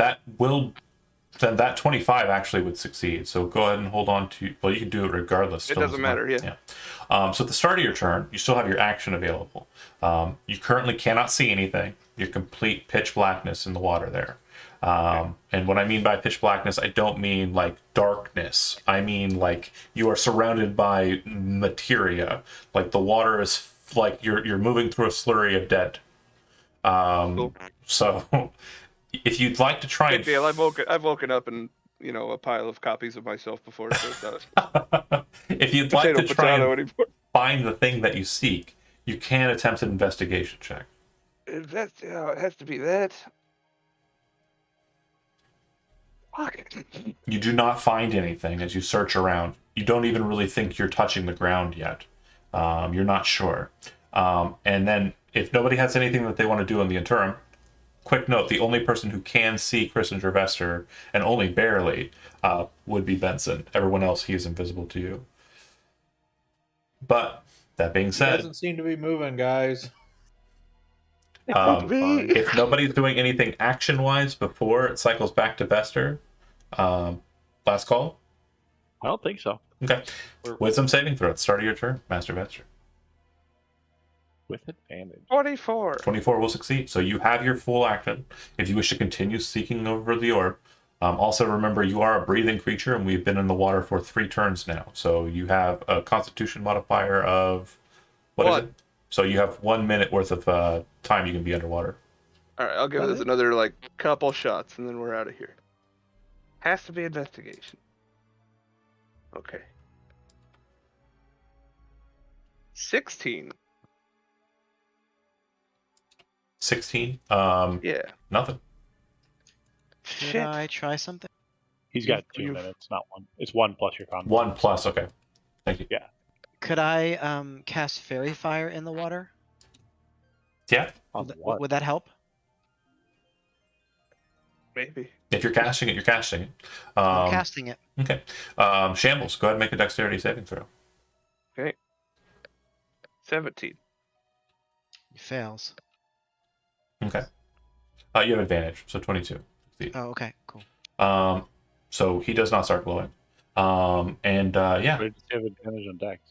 then that 25 actually would succeed. So go ahead and hold on to. Well, you can do it regardless. It still doesn't matter, yeah. So at the start of your turn, you still have your action available. You currently cannot see anything. You're complete pitch blackness in the water there. And what I mean by pitch blackness, I don't mean like darkness. I mean like you are surrounded by materia. Like the water is like you're moving through a slurry of dead. Cool. So if you'd like to try Big and deal. I've woken up in a pile of copies of myself before. So it's not if you'd like potato to try and anymore. find the thing that you seek, you can attempt an investigation check. It has to be that. Fuck. You do not find anything as you search around. you don't even really think you're touching the ground yet. You're not sure. And then if nobody has anything that they want to do in the interim, quick note, the only person who can see Chris and Gervester, and only barely, would be Benson. Everyone else, he is invisible to you. But that being He said, doesn't seem to be moving, guys. if nobody's doing anything action-wise before it cycles back to Vester, last call? I don't think so. Okay. Wisdom saving throw at the start of your turn, Master Vester. With advantage. 24. 24 will succeed. So you have your full action if you wish to continue seeking over the orb. Also, remember, you are a breathing creature, and we've been in the water for 3 turns now. So you have a Constitution modifier of... What is it? So you have 1 minute worth of time you can be underwater. All right, I'll give this another like couple shots, and then we're out of here. Has to be investigation. Okay. 16. 16? Yeah. Nothing. Should Shit. I try something? He's got 2 You've- minutes, not 1. It's 1 plus your con. 1 plus, okay. Thank you. Could I cast Fairy Fire in the water? Yeah, On Would, what? would that help? Maybe. if you're casting it, you're casting it. I'm casting it. Okay. Shambles, go ahead and make a dexterity saving throw. 17. He fails. Okay. You have advantage, so 22. Oh, okay, cool. So he does not start glowing. Yeah, Where does he have advantage on dex?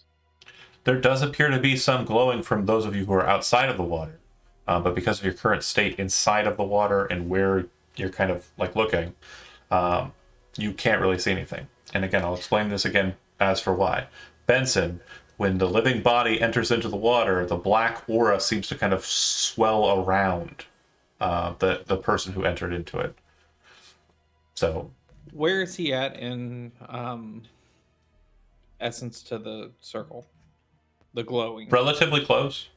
there does appear to be some glowing from those of you who are outside of the water. But because of your current state inside of the water and where you're kind of like looking, you can't really see anything. And again, I'll explain this again as for why. Benson, when the living body enters into the water, the black aura seems to kind of swell around the person who entered into it. So, Where is he at in essence to the circle? The glowing. relatively close.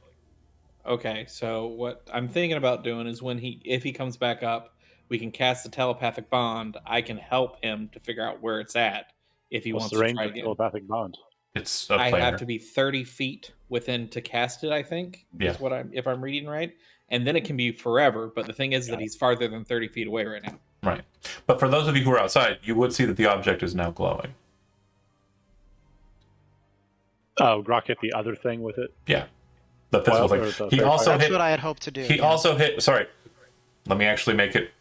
Okay, so what I'm thinking about doing is if he comes back up, we can cast the telepathic bond. I can help him to figure out where it's at if he What's wants the to range try of again. telepathic bond? It's a I planar. have to be 30 feet within to cast it, I think. Yeah. Is what if I'm reading right. And then it can be forever, but the thing is that he's farther than 30 feet away right now. Right. But for those of you who are outside, you would see that the object is now glowing. Oh, Grok hit the other thing with it? Yeah. The physical Well, or thing. the He fair also That's hit. what I had hoped to do. He yeah. also hit. Sorry, let me actually make it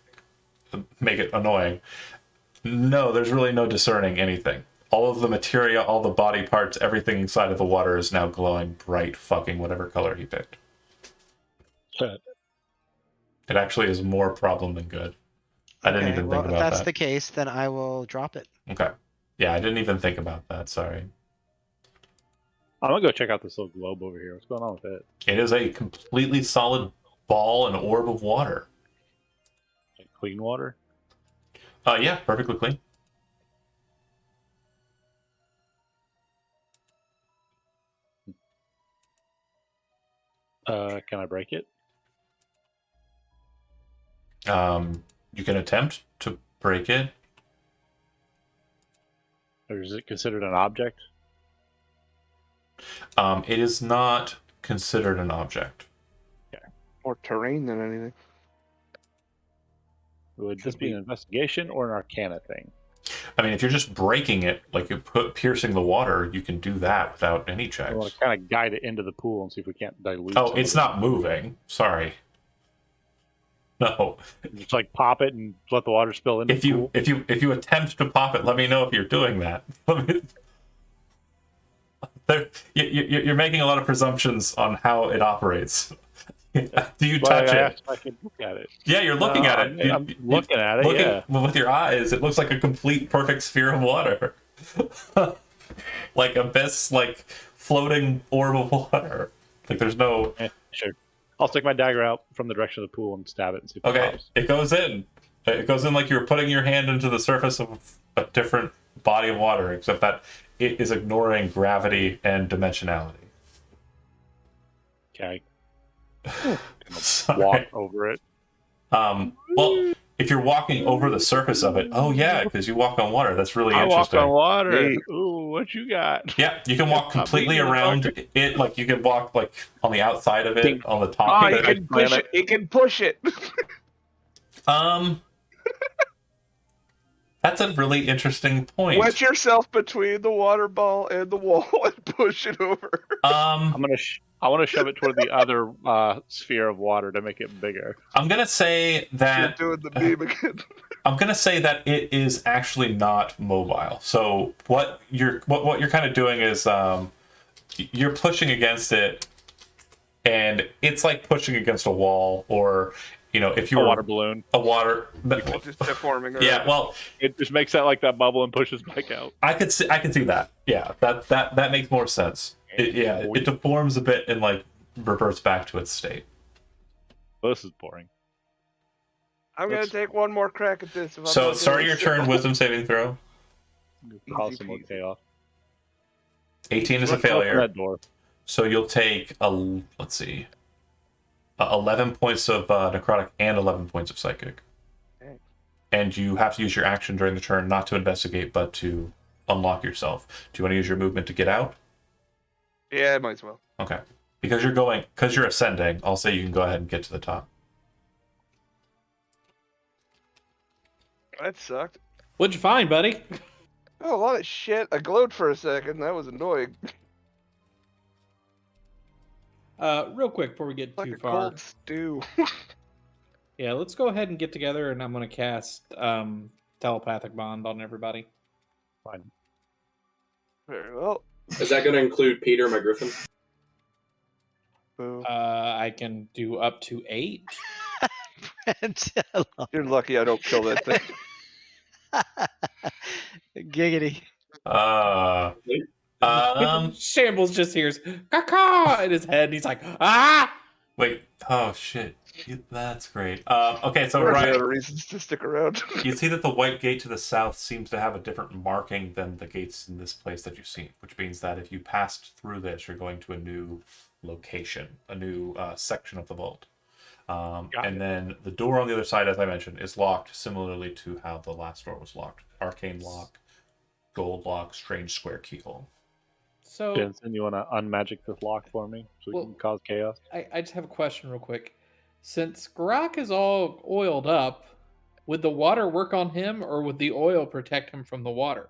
annoying. No, there's really no discerning anything. All of the materia, all the body parts, everything inside of the water is now glowing bright, fucking whatever color he picked. Shit. It actually is more problem than good. I didn't Okay, even well, think if about that's that. the case, then I will drop it. Okay. Yeah, I didn't even think about that. Sorry. I'm gonna go check out this little globe over here. What's going on with it? It is a completely solid ball and orb of water. Like clean water? Yeah, perfectly clean. Can I break it? You can attempt to break it. Or is it considered an object? It is not considered an object. More terrain than anything. Would this be an investigation or an arcana thing? I mean, if you're just breaking it, like you put piercing the water, you can do that without any I checks. want to kind of guide it into the pool and see if we can't dilute. Oh, some of it's it. not moving. Sorry. No. Just like pop it and let the water spill into If the you pool. if you attempt to pop it, let me know if you're doing that. You're making a lot of presumptions on how it operates. Do you Well, touch I it? asked if I could look at it. Yeah, you're looking No, at it. I'm looking at it. Looking Yeah. with your eyes, it looks like a complete perfect sphere of water. Like abyss, like floating orb of water. Like there's no. Sure. I'll stick my dagger out from the direction of the pool and stab it and see if it Okay, pops. it goes in. It goes in like you're putting your hand into the surface of a different body of water, except that it is ignoring gravity and dimensionality. Okay. Sorry. Walk over it. Well, if you're walking over the surface of it, oh yeah, because you walk on water. That's really I walk interesting. on water. Neat. Ooh, what you got? Yeah, you can walk Not completely me, around motherfucker. it. Like you can walk like on the outside of it, Pink. on the top Oh, of he it. can push it. He can push it. That's a really interesting point. Wedge yourself between the water ball and the wall and push it over. I want to shove it toward the other sphere of water to make it bigger. I'm gonna say You're that doing the meme again. I'm gonna say that it is actually not mobile. So what you're kind of doing is you're pushing against it, and it's like pushing against a wall, or if you're A water balloon. It's just deforming. Yeah, around. well, It just makes that like that bubble and pushes back out. I can see that. Yeah, that makes more sense. It deforms a bit and like reverts back to its state. Well, this is boring. I'm gonna take one more crack at this. So start your turn. Wisdom saving throw. Cause some more chaos. 18 is a Open failure. that door. So you'll take 11 points of necrotic and 11 points of psychic. Okay. And you have to use your action during the turn not to investigate, but to unlock yourself. Do you want to use your movement to get out? Yeah, I might as well. Okay. Because you're ascending, I'll say you can go ahead and get to the top. That sucked. What'd you find, buddy? Oh, a lot of shit. I glowed for a second. That was annoying. Real quick before we get Like too a far. cold stew. Yeah, let's go ahead and get together, and I'm gonna cast telepathic bond on everybody. Fine. Very well. Is that going to include Peter, my griffin? Boo. I can do up to 8. You're lucky I don't kill that thing. Giggity. Shambles just hears "caca" in his head, and he's like, "Ah!" Wait. Oh shit. That's great. Okay, so We're Ryan, out of reasons to stick around. you see that the white gate to the south seems to have a different marking than the gates in this place that you've seen, which means that if you passed through this, you're going to a new location, a new section of the vault. And then the door on the other side, as I mentioned, is locked similarly to how the last door was locked. Arcane lock, gold lock, strange square keyhole. So Jensen, you want to unmagic this lock for me so we can cause chaos? I just have a question real quick. Since Grok is all oiled up, would the water work on him, or would the oil protect him from the water?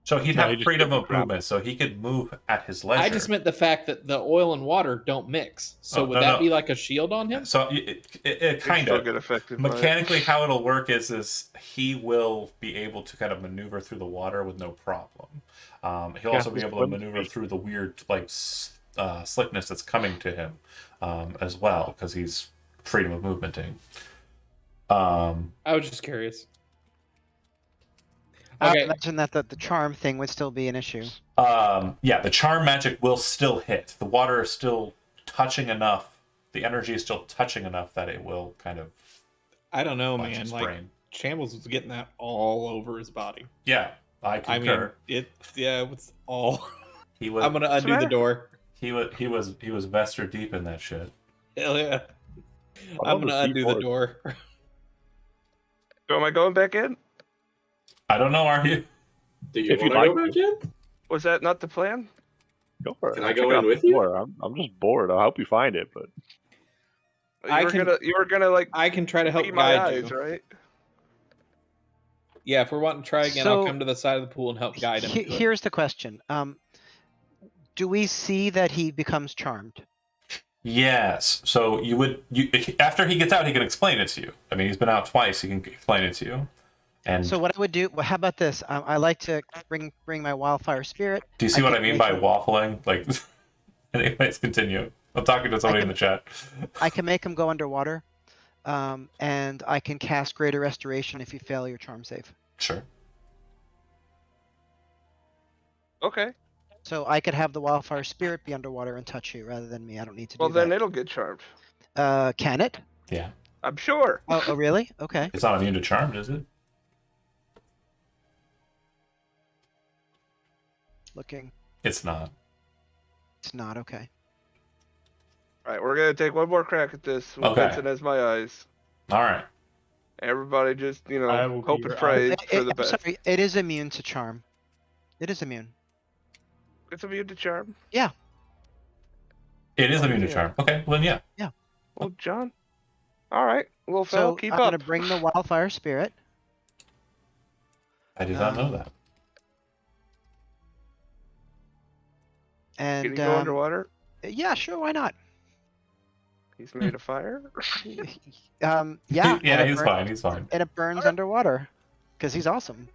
So he'd No, have he just freedom couldn't of grab movement, so he could move at his leisure. I just meant the fact that the oil and water don't mix. So would no, that no. be like a shield on him? So it kind Still of get affected by it. mechanically how it'll work is he will be able to kind of maneuver through the water with no problem. He'll also be just able to swim maneuver speed. through the weird like slickness that's coming to him as well, because he's freedom of movementing. I was just curious. I would Okay. imagine that the charm thing would still be an issue. Yeah, the charm magic will still hit. The water is still touching enough. The energy is still touching enough that it will kind of I don't know, punch man. his Like brain. Shambles was getting that all over his body. Yeah, I I concur. mean, it was all. He was. I'm gonna undo the matter? door. He was Vester deep in that shit. Hell yeah! I I'm love gonna the undo the C4. door. So am I going back in? I don't know. Are you? Do you If want you'd to go like back in? Was that not the plan? Go for it. Can I Check go in out with the you? door. I'm just bored. I hope you find it, but You were gonna like I can try to help be my guide eyes, you. right? Yeah, if we're wanting to try again, I'll So, come to the side of the pool and help guide him. to it. Here's the question. Do we see that he becomes charmed? Yes. So you after he gets out, he can explain it to you. I mean, he's been out twice. He can explain it to you. And So what I would do, well, how about this? I like to bring my wildfire spirit. do you see what I can mean make by him- waffling? Like, anyways, continue. I'm talking to somebody in the chat. I can make him go underwater, and I can cast Greater Restoration if you fail your charm save. Sure. Okay. So I could have the wildfire spirit be underwater and touch you rather than me. I don't need to Well, do then that. it'll get charmed. Can it? Yeah. I'm sure. Oh, really? Okay. It's not immune to charmed, is it? Looking. It's not. It's not okay. All right, we're gonna take one more crack at this with Okay. Vincent as my eyes. All right. Everybody just, I will hope be and your pray It- for the I'm best. sorry, it is immune to charm. It is immune. It's immune to charm. It is Oh, immune to yeah. charm. Okay, well, then yeah. Well, John. All right, little So fella, keep I'm up. gonna bring the wildfire spirit. I did not know Um, that. And Can you go underwater? yeah, sure, why not? He's made of fire. Yeah. Yeah, and it he's fine. He's fine. And it burns underwater, because he's awesome.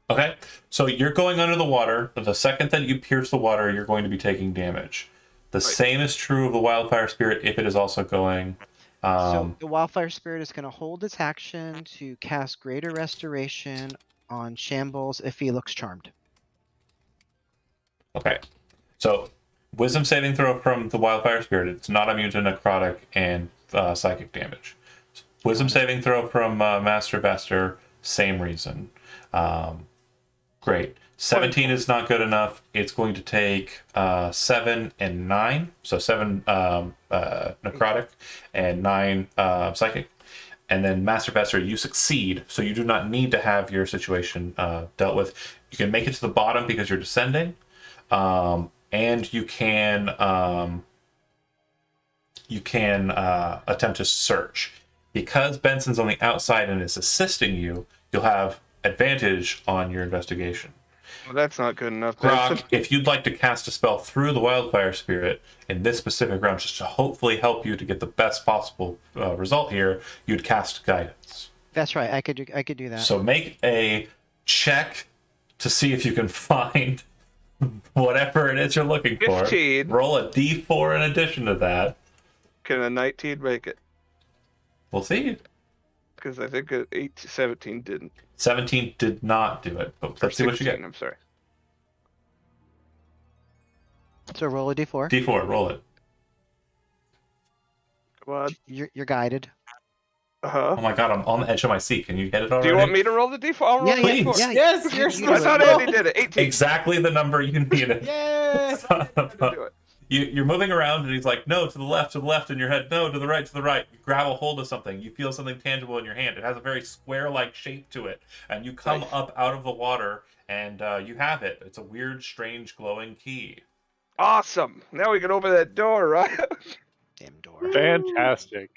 Okay, so you're going under the water, but the second that you pierce the water, you're going to be taking damage. The same is true of the wildfire spirit if it is also going. So the wildfire spirit is going to hold its action to cast greater restoration on Shambles if he looks charmed. Okay, so wisdom saving throw from the wildfire spirit. It's not immune to necrotic and psychic damage. Wisdom saving throw from Master Vester, same reason. Great. 17 is not good enough. It's going to take 7 and 9. So 7 necrotic and 9 psychic. And then Master Vester, you succeed. So you do not need to have your situation dealt with. You can make it to the bottom because you're descending. And you can attempt to search. Because Benson's on the outside and is assisting you, you'll have advantage on your investigation. Well, that's not good enough. Grok, if you'd like to cast a spell through the wildfire spirit in this specific round, just to hopefully help you to get the best possible result here, you'd cast guidance. That's right. I could do that. So make a check to see if you can find whatever it is you're looking for. 15. Roll a d4 in addition to that. Can a 19 make it? We'll see. Because I think 17 didn't. 17 did not do it, but let's see what you 16, get. I'm sorry. So roll a d4. D4, roll it. Come on. You're guided. Uh-huh. Oh my god, I'm on the edge of my seat. Can you get it already? Do you want me to roll the d4? I'll roll Yeah, the please. d4. yeah. Yes, you're you I do thought it. Andy did it. 18. Exactly the number you needed. Yay! Do it. You're moving around and he's like, no, to the left, in your head. No, to the right, You grab a hold of something. You feel something tangible in your hand. It has a very square-like shape to it. And you come up out of the water and you have it. It's a weird, strange, glowing key. Awesome. Now we can open that door, right? Damn door. Fantastic.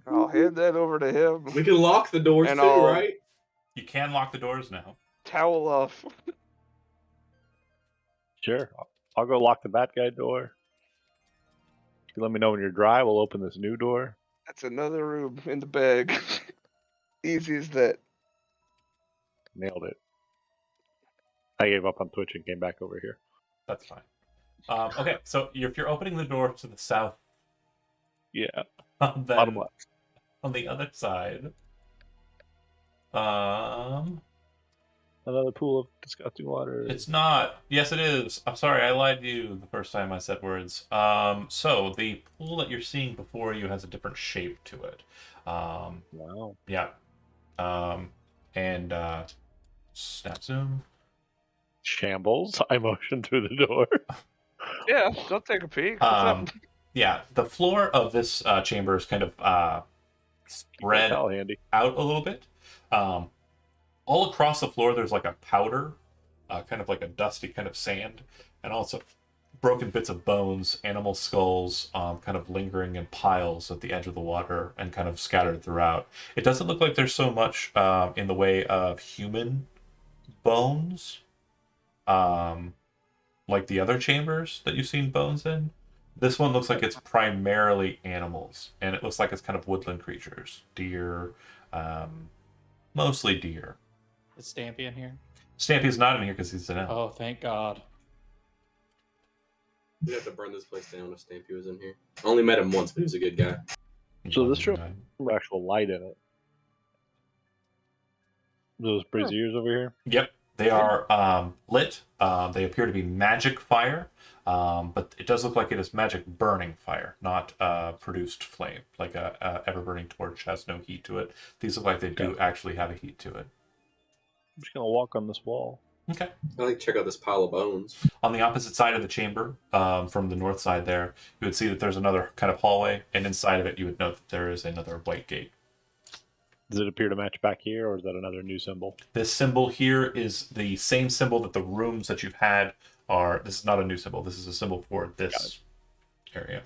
I'll hand that over to him. We can lock the doors And too, I'll- right? You can lock the doors now. Towel off. Sure. I'll go lock the bad guy door. You let me know when you're dry. We'll open this new door. That's another room in the bag. Easy as that. Nailed it. I gave up on Twitch and came back over here. That's fine. Okay, so if you're opening the door to the south, Yeah. then Bottom left. on the other side, Another pool of disgusting water. it's not. Yes, it is. I'm sorry, I lied to you the first time I said words. So the pool that you're seeing before you has a different shape to it. Wow. Yeah. And snap zoom. Shambles. I motioned through the door. Yeah, go take a peek. What's up? Yeah, the floor of this chamber is kind of spread All handy. out a little bit. All across the floor, there's like a powder, kind of like a dusty kind of sand, and also broken bits of bones, animal skulls, kind of lingering in piles at the edge of the water and kind of scattered throughout. It doesn't look like there's so much in the way of human bones, like the other chambers that you've seen bones in. This one looks like it's primarily animals, and it looks like it's kind of woodland creatures, deer, mostly deer. Is Stampy in here? Stampy's not in here because he's an elf. Oh, thank God. We'd have to burn this place down if Stampy was in here. I only met him once, but he was a good guy. So this room has actual light in it. Those braziers over here. Yep, they are lit. They appear to be magic fire, but it does look like it is magic burning fire, not produced flame. Like a ever-burning torch has no heat to it. These look like they do actually have a heat to it. I'm just gonna walk on this wall. Okay. I like to check out this pile of bones. On the opposite side of the chamber, from the north side there, you would see that there's another kind of hallway, and inside of it you would note that there is another white gate. Does it appear to match back here, or is that another new symbol? This symbol here is the same symbol that the rooms that you've had are. This is not a new symbol. This is a symbol for this area.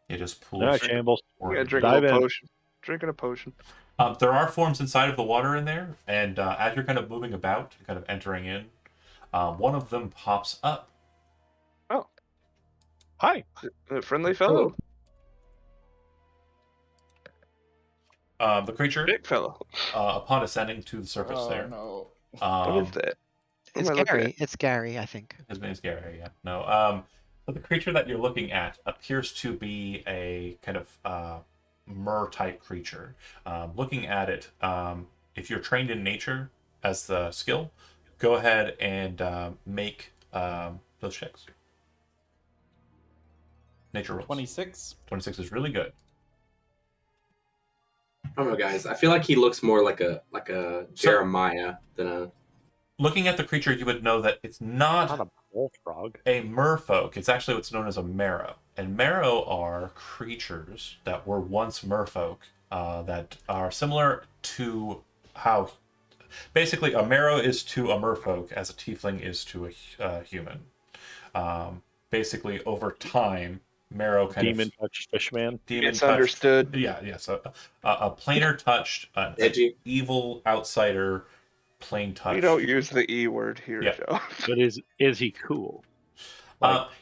It just pulls. All right, Shambles. Yeah, drink Dive a in. potion. Drinking a potion. There are forms inside of the water in there, and as you're kind of moving about, kind of entering in, one of them pops up. Oh. Hi. A friendly fellow. The creature, Big fellow. upon ascending to the surface there. No. What is that? What It's am I looking Gary. It's Gary, I think. His name's Gary, yeah. No. But the creature that you're looking at appears to be a kind of mer-type creature. Looking at it, if you're trained in nature as the skill, go ahead and make those checks. Nature rolls. 26. 26 is really good. I don't know, guys. I feel like he looks more like a Jeremiah than a. Looking at the creature, you would know that it's Not not a bullfrog. a merfolk. It's actually what's known as a marrow. And marrow are creatures that were once merfolk that are similar to how... Basically, a marrow is to a merfolk as a tiefling is to a human. Basically, over time, marrow kind Demon touched fishman. demon It's touched- understood. Yeah. So a planar touched, Edgy. evil outsider, plain touch. We don't use the E word here, Yeah. Joe. But is he cool?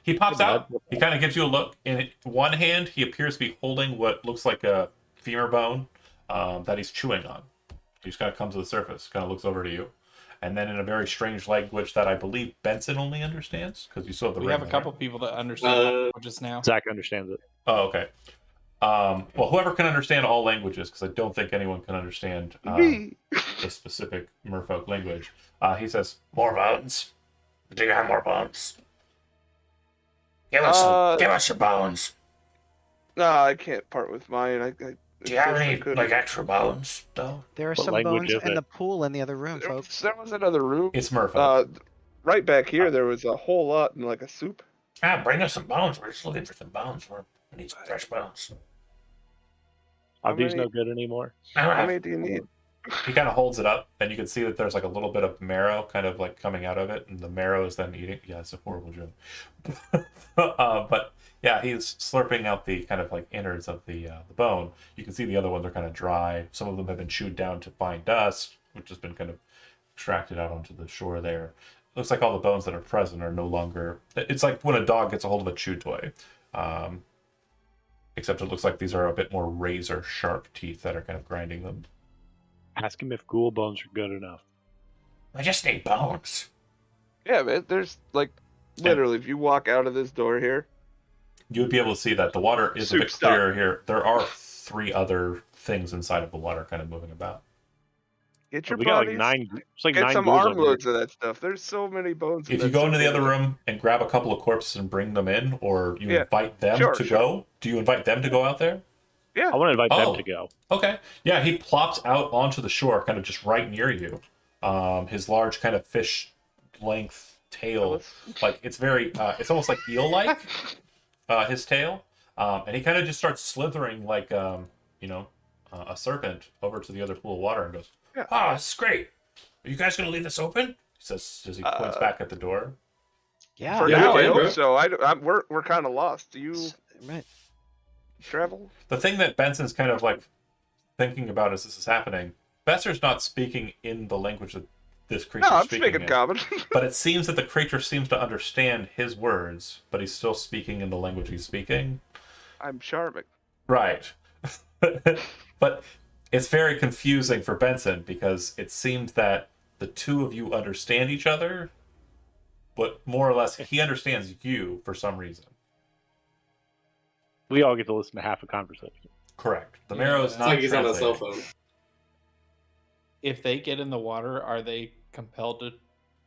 He pops Hey, out. bud. He kind of gives you a look. In one hand, he appears to be holding what looks like a femur bone that he's chewing on. He just kind of comes to the surface, kind of looks over to you. And then in a very strange language that I believe Benson only understands, because you still have the We ring have a there. couple people that understand languages now. Zach understands it. Oh, okay. Well, whoever can understand all languages, because I don't think anyone can understand Me. the specific merfolk language. He says, "More bones? Do you have more bones? Give us your bones. No, I can't part with mine. Do you have any extra bones though?" There are What some language bones is in it? the pool in the other room, folks. There was another room. It's merfolk. Right back here, there was a whole lot in like a soup. Bring us some bones. We're just looking for some bones. We need some fresh bones. Are How these many- no good anymore? How many do you need? He kind of holds it up, and you can see that there's like a little bit of marrow kind of like coming out of it, and the marrow is then eating. Yeah, it's a horrible joke. But yeah, he's slurping out the kind of like innards of the bone. You can see the other ones are kind of dry. Some of them have been chewed down to fine dust, which has been kind of extracted out onto the shore there. Looks like all the bones that are present are no longer... It's like when a dog gets a hold of a chew toy. Except it looks like these are a bit more razor sharp teeth that are kind of grinding them. Ask him if ghoul bones are good enough. I just need bones. Yeah, man. There's like literally, if you walk out of this door here, You would be able to see that the water is a bit Soup's done. clearer here. There are 3 other things inside of the water kind of moving about. get your We got like bodies. 9. It's like Get 9 some ghouls over armloads of that stuff. There's so many bones. in If you that go into the soup other over there. room and grab a couple of corpses and bring them in, or you Yeah. invite them Sure, to sure. go, do you invite them to go out there? I want to invite Oh. them to go. Okay. Yeah, he plops out onto the shore, kind of just right near you. His large kind of fish length tail, like it's very, it's almost like eel-like, his tail. And he kind of just starts slithering like, a serpent over to the other pool of water and goes, Yeah. "Ah, this is great. Are you guys going to leave this open?" He says as he points back at the door. Yeah. For Yeah, now, okay, I bro. hope so. We're kind of lost. Do you Right. travel? The thing that Benson's kind of like thinking about as this is happening, Besser's not speaking in the language that this creature No, is I'm speaking speaking in. common. But it seems that the creature seems to understand his words, but he's still speaking in the language he's speaking. I'm charming. Right. But it's very confusing for Benson because it seems that the two of you understand each other, but more or less he understands you for some reason. We all get to listen to half a conversation. Correct. The Yeah, marrow is it's not It's like he's on a cell translating. phone. If they get in the water, are they compelled to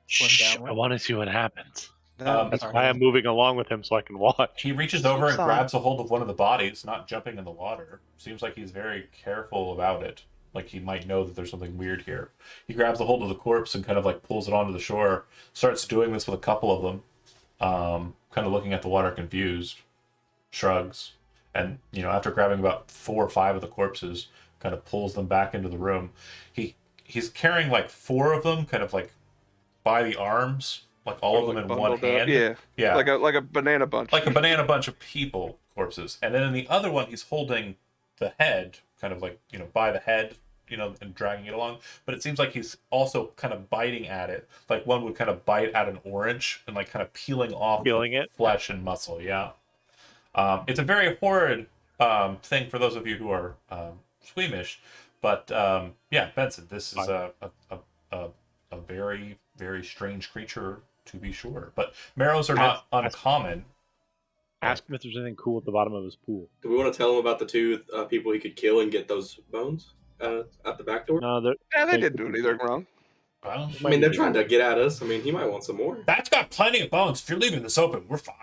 swim Shh, downward? I want to see what happens. That'd be That's Alright. why I'm moving along with him so I can watch. He reaches over and Seems fine. grabs a hold of one of the bodies, not jumping in the water. Seems like he's very careful about it. Like he might know that there's something weird here. He grabs a hold of the corpse and kind of like pulls it onto the shore. Starts doing this with a couple of them. Kind of looking at the water confused. Shrugs. And, after grabbing about 4 or 5 of the corpses, kind of pulls them back into the room. He's carrying like 4 of them, kind of like by the arms, like all of them in one bundled up. hand. Yeah. Like a banana bunch. Like a banana bunch of people corpses. And then in the other one, he's holding the head, kind of like, by the head, and dragging it along. But it seems like he's also kind of biting at it, like one would kind of bite at an orange and like kind of peeling off it, flesh and muscle. Yeah. It's a very horrid thing for those of you who are squeamish. But yeah, Benson, this is a very, very strange creature, to be sure. But marrows are not uncommon. Ask him if there's anything cool at the bottom of his pool. Do we want to tell him about the 2 people he could kill and get those bones at the back door? No, they didn't do anything wrong. Well, I mean, they're trying to get at us. I mean, he might want some more. That's got plenty of bones. If you're leaving this open, we're fine.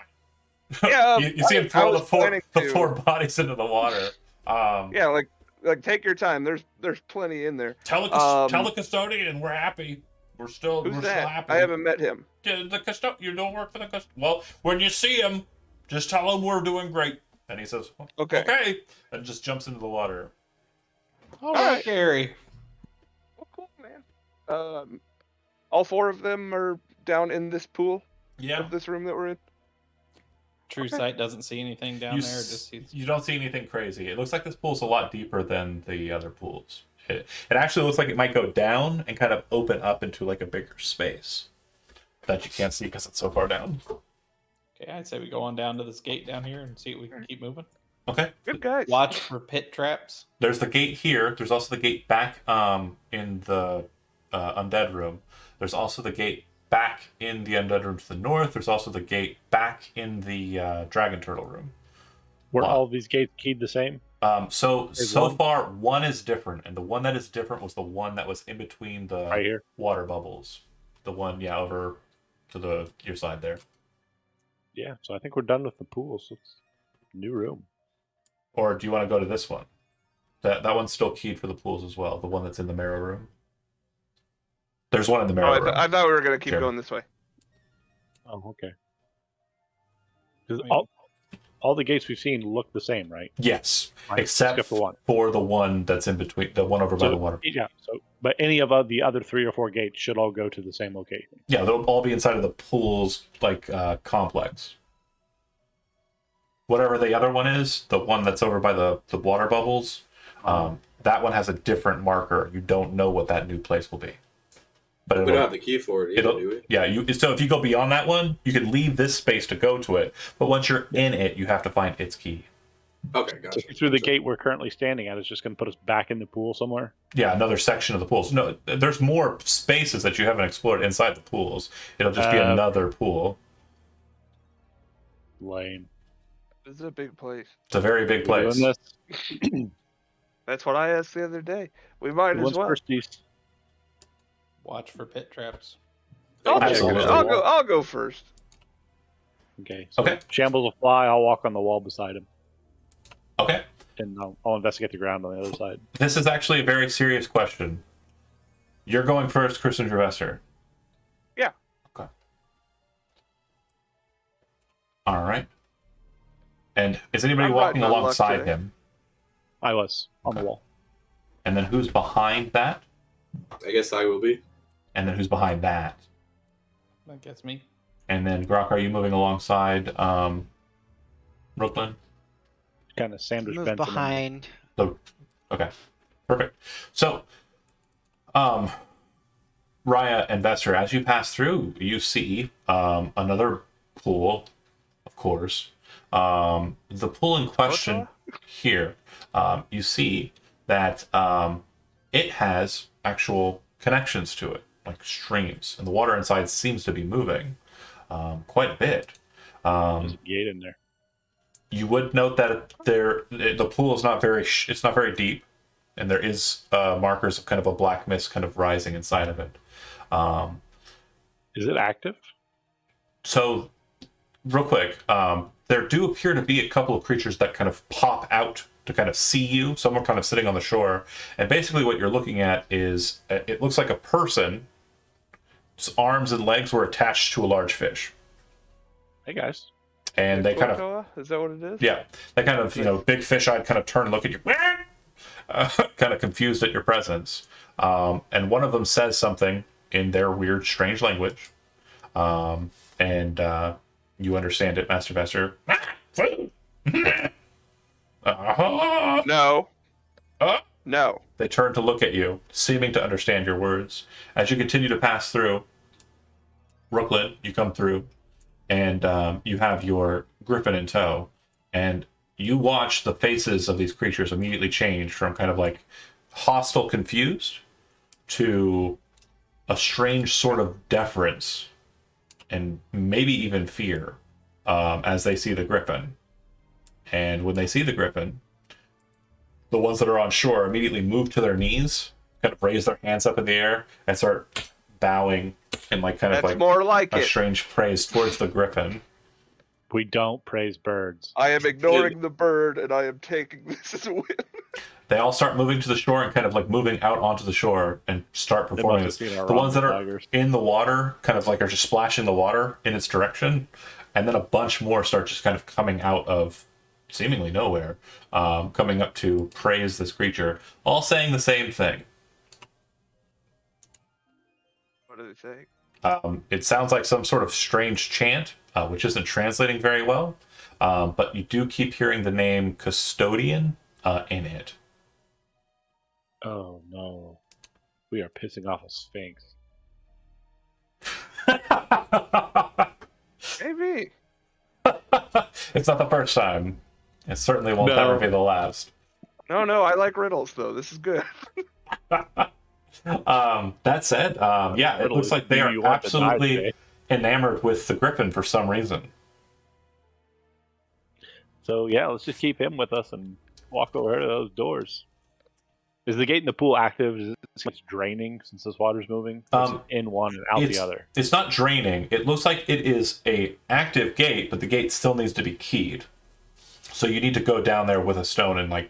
Yeah, you see him throw the 4 bodies into the water. Yeah, like take your time. There's plenty in there. Tell the custodian we're happy. We're still Who's still that? happy. I haven't met him. The custodian. You don't work for the custodian. Well, when you see him, just tell him we're doing great. And he says, okay, and just jumps into the water. All right, Gary. Oh, cool, man. All 4 of them are down in this pool. Yeah. Of this room that we're in. True Sight doesn't see anything down there. You don't see anything crazy. It looks like this pool's a lot deeper than the other pools. It actually looks like it might go down and kind of open up into like a bigger space that you can't see because it's so far down. Okay, I'd say we go on down to this gate down here and see if we can keep moving. Okay. Good guys. Watch for pit traps. There's the gate here. There's also the gate back in the undead room. There's also the gate back in the undead room to the north. There's also the gate back in the dragon turtle room. Were all of these gates keyed the same? So far, one is different, and the one that is different was the one that was in between the right here. Water bubbles. The one, over to your side there. Yeah, so I think we're done with the pools. So it's new room. Or do you want to go to this one? That one's still keyed for the pools as well. The one that's in the marrow room. There's one in the marrow room. I thought we were gonna keep going this way. Oh, okay. Because all the gates we've seen look the same, right? Yes, right. Except for the one that's in between, the one over by the water. Yeah. So, but any of the other 3 or 4 gates should all go to the same location. Yeah, they'll all be inside of the pool's complex. Whatever the other one is, the one that's over by the water bubbles, that one has a different marker. You don't know what that new place will be. But we don't have the key for it either, do we? Yeah, so if you go beyond that one, you can leave this space to go to it. But once you're in it, you have to find its key. Okay, gotcha. Through the gate we're currently standing at, it's just going to put us back in the pool somewhere? Yeah, another section of the pools. No, there's more spaces that you haven't explored inside the pools. It'll just be another pool. Lame. This is a big place. It's a very big place. That's what I asked the other day. We might as well. Watch for pit traps. Absolutely. I'll go first. Okay. So Shambles will fly. I'll walk on the wall beside him. Okay. And I'll investigate the ground on the other side. This is actually a very serious question. You're going first, Kristen Dravester. Yeah. Okay. All right. And is anybody walking alongside him? I was on the wall. And then who's behind that? I guess I will be. And then who's behind that? I guess me. And then Grok, are you moving alongside Brooklyn? Kind of sandwich Move Benson behind. So, okay, perfect. So, Raya and Vesser, as you pass through, you see another pool, of course. The pool in question here, you see that it has actual connections to it, like streams, and the water inside seems to be moving quite a bit. There's a gate in there. You would note that the pool is not very deep, and there is markers of kind of a black mist kind of rising inside of it. Is it active? So, real quick, there do appear to be a couple of creatures that kind of pop out to kind of see you. Some are kind of sitting on the shore, and basically what you're looking at is it looks like a person's arms and legs were attached to a large fish. Hey guys. And they kind of, is that what it is? yeah, they kind of, big fish-eyed kind of turn and look at you, kind of confused at your presence. And one of them says something in their weird, strange language. And you understand it, Master Bester. No. Uh, No. They turn to look at you, seeming to understand your words. As you continue to pass through, Brooklyn, you come through, and you have your griffin in tow, and you watch the faces of these creatures immediately change from kind of like hostile, confused, to a strange sort of deference and maybe even fear as they see the griffin. And when they see the griffin, the ones that are on shore immediately move to their knees, kind of raise their hands up in the air, and start bowing in like kind of That's like more like a it. strange praise towards the griffin. We don't praise birds. I am ignoring the bird, and I am taking this as a win. They all start moving to the shore and kind of like moving out onto the shore and start They performing must this. have seen our The ones that are tigers. in the water kind of like are just splashing the water in its direction, and then a bunch more start just kind of coming out of seemingly nowhere, coming up to praise this creature, all saying the same thing. What do they say? It sounds like some sort of strange chant, which isn't translating very well, but you do keep hearing the name Custodian in it. Oh no. We are pissing off a sphinx. Maybe. It's not the first time. It certainly won't No. ever be the last. No, I like riddles, though. This is good. That said, yeah, it Riddle looks is like they who are you want to die absolutely today. enamored with the griffin for some reason. So yeah, let's just keep him with us and walk over to those doors. Is the gate in the pool active? Is it seem it's draining since this water's moving? Or is it in one and out the other? It's not draining. It looks like it is a active gate, but the gate still needs to be keyed. So you need to go down there with a stone and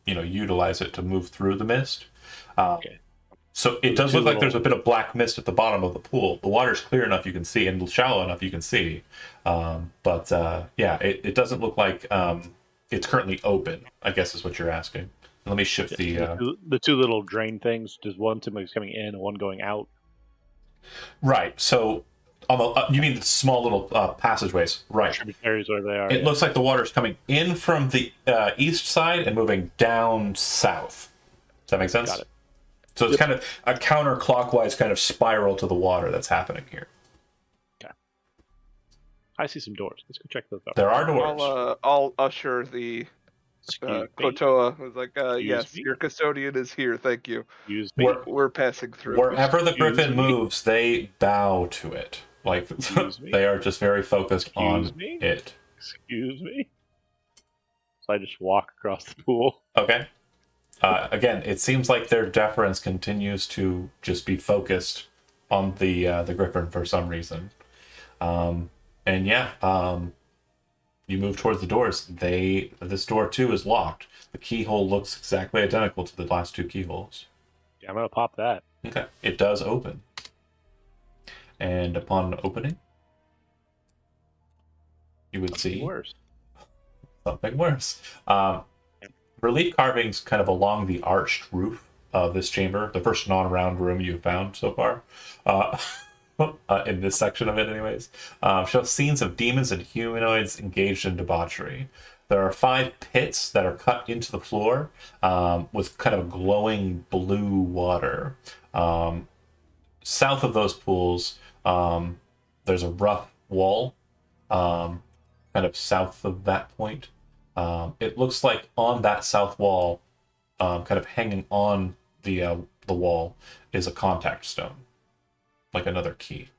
utilize it to move through the mist. Okay. So it does look like there's a bit of black mist at the bottom of the pool. The water's clear enough you can see and shallow enough you can see. It doesn't look like it's currently open, I guess is what you're asking. Let me shift The two little drain things. Does one seem like it's coming in and one going out? Right. So on the you mean the small little passageways? Right. Tributaries, whatever they are. It looks like the water's coming in from the east side and moving down south. Does that make sense? Got it. So it's kind of a counterclockwise kind of spiral to the water that's happening here. Okay. I see some doors. Let's go check those out. There are doors. I'll usher the Kotoa. Was like, yes, me? your custodian is here. Thank you. Use me. We're passing through. Wherever the Excuse griffin me? moves, they bow to it. Like Excuse me? they are just very focused on Excuse me? it. Excuse me. So I just walk across the pool. Okay. Again, it seems like their deference continues to just be focused on the griffin for some reason. You move towards the doors. This door too is locked. The keyhole looks exactly identical to the last two keyholes. Yeah, I'm gonna pop that. Okay, it does open. And upon opening, you would see Worse. something worse. Relief carvings kind of along the arched roof of this chamber, the first non-round room you've found so far, in this section of it anyways, show scenes of demons and humanoids engaged in debauchery. There are 5 pits that are cut into the floor with kind of glowing blue water. South of those pools, there's a rough wall kind of south of that point. It looks like on that south wall, kind of hanging on the wall, is a contact stone, like another key.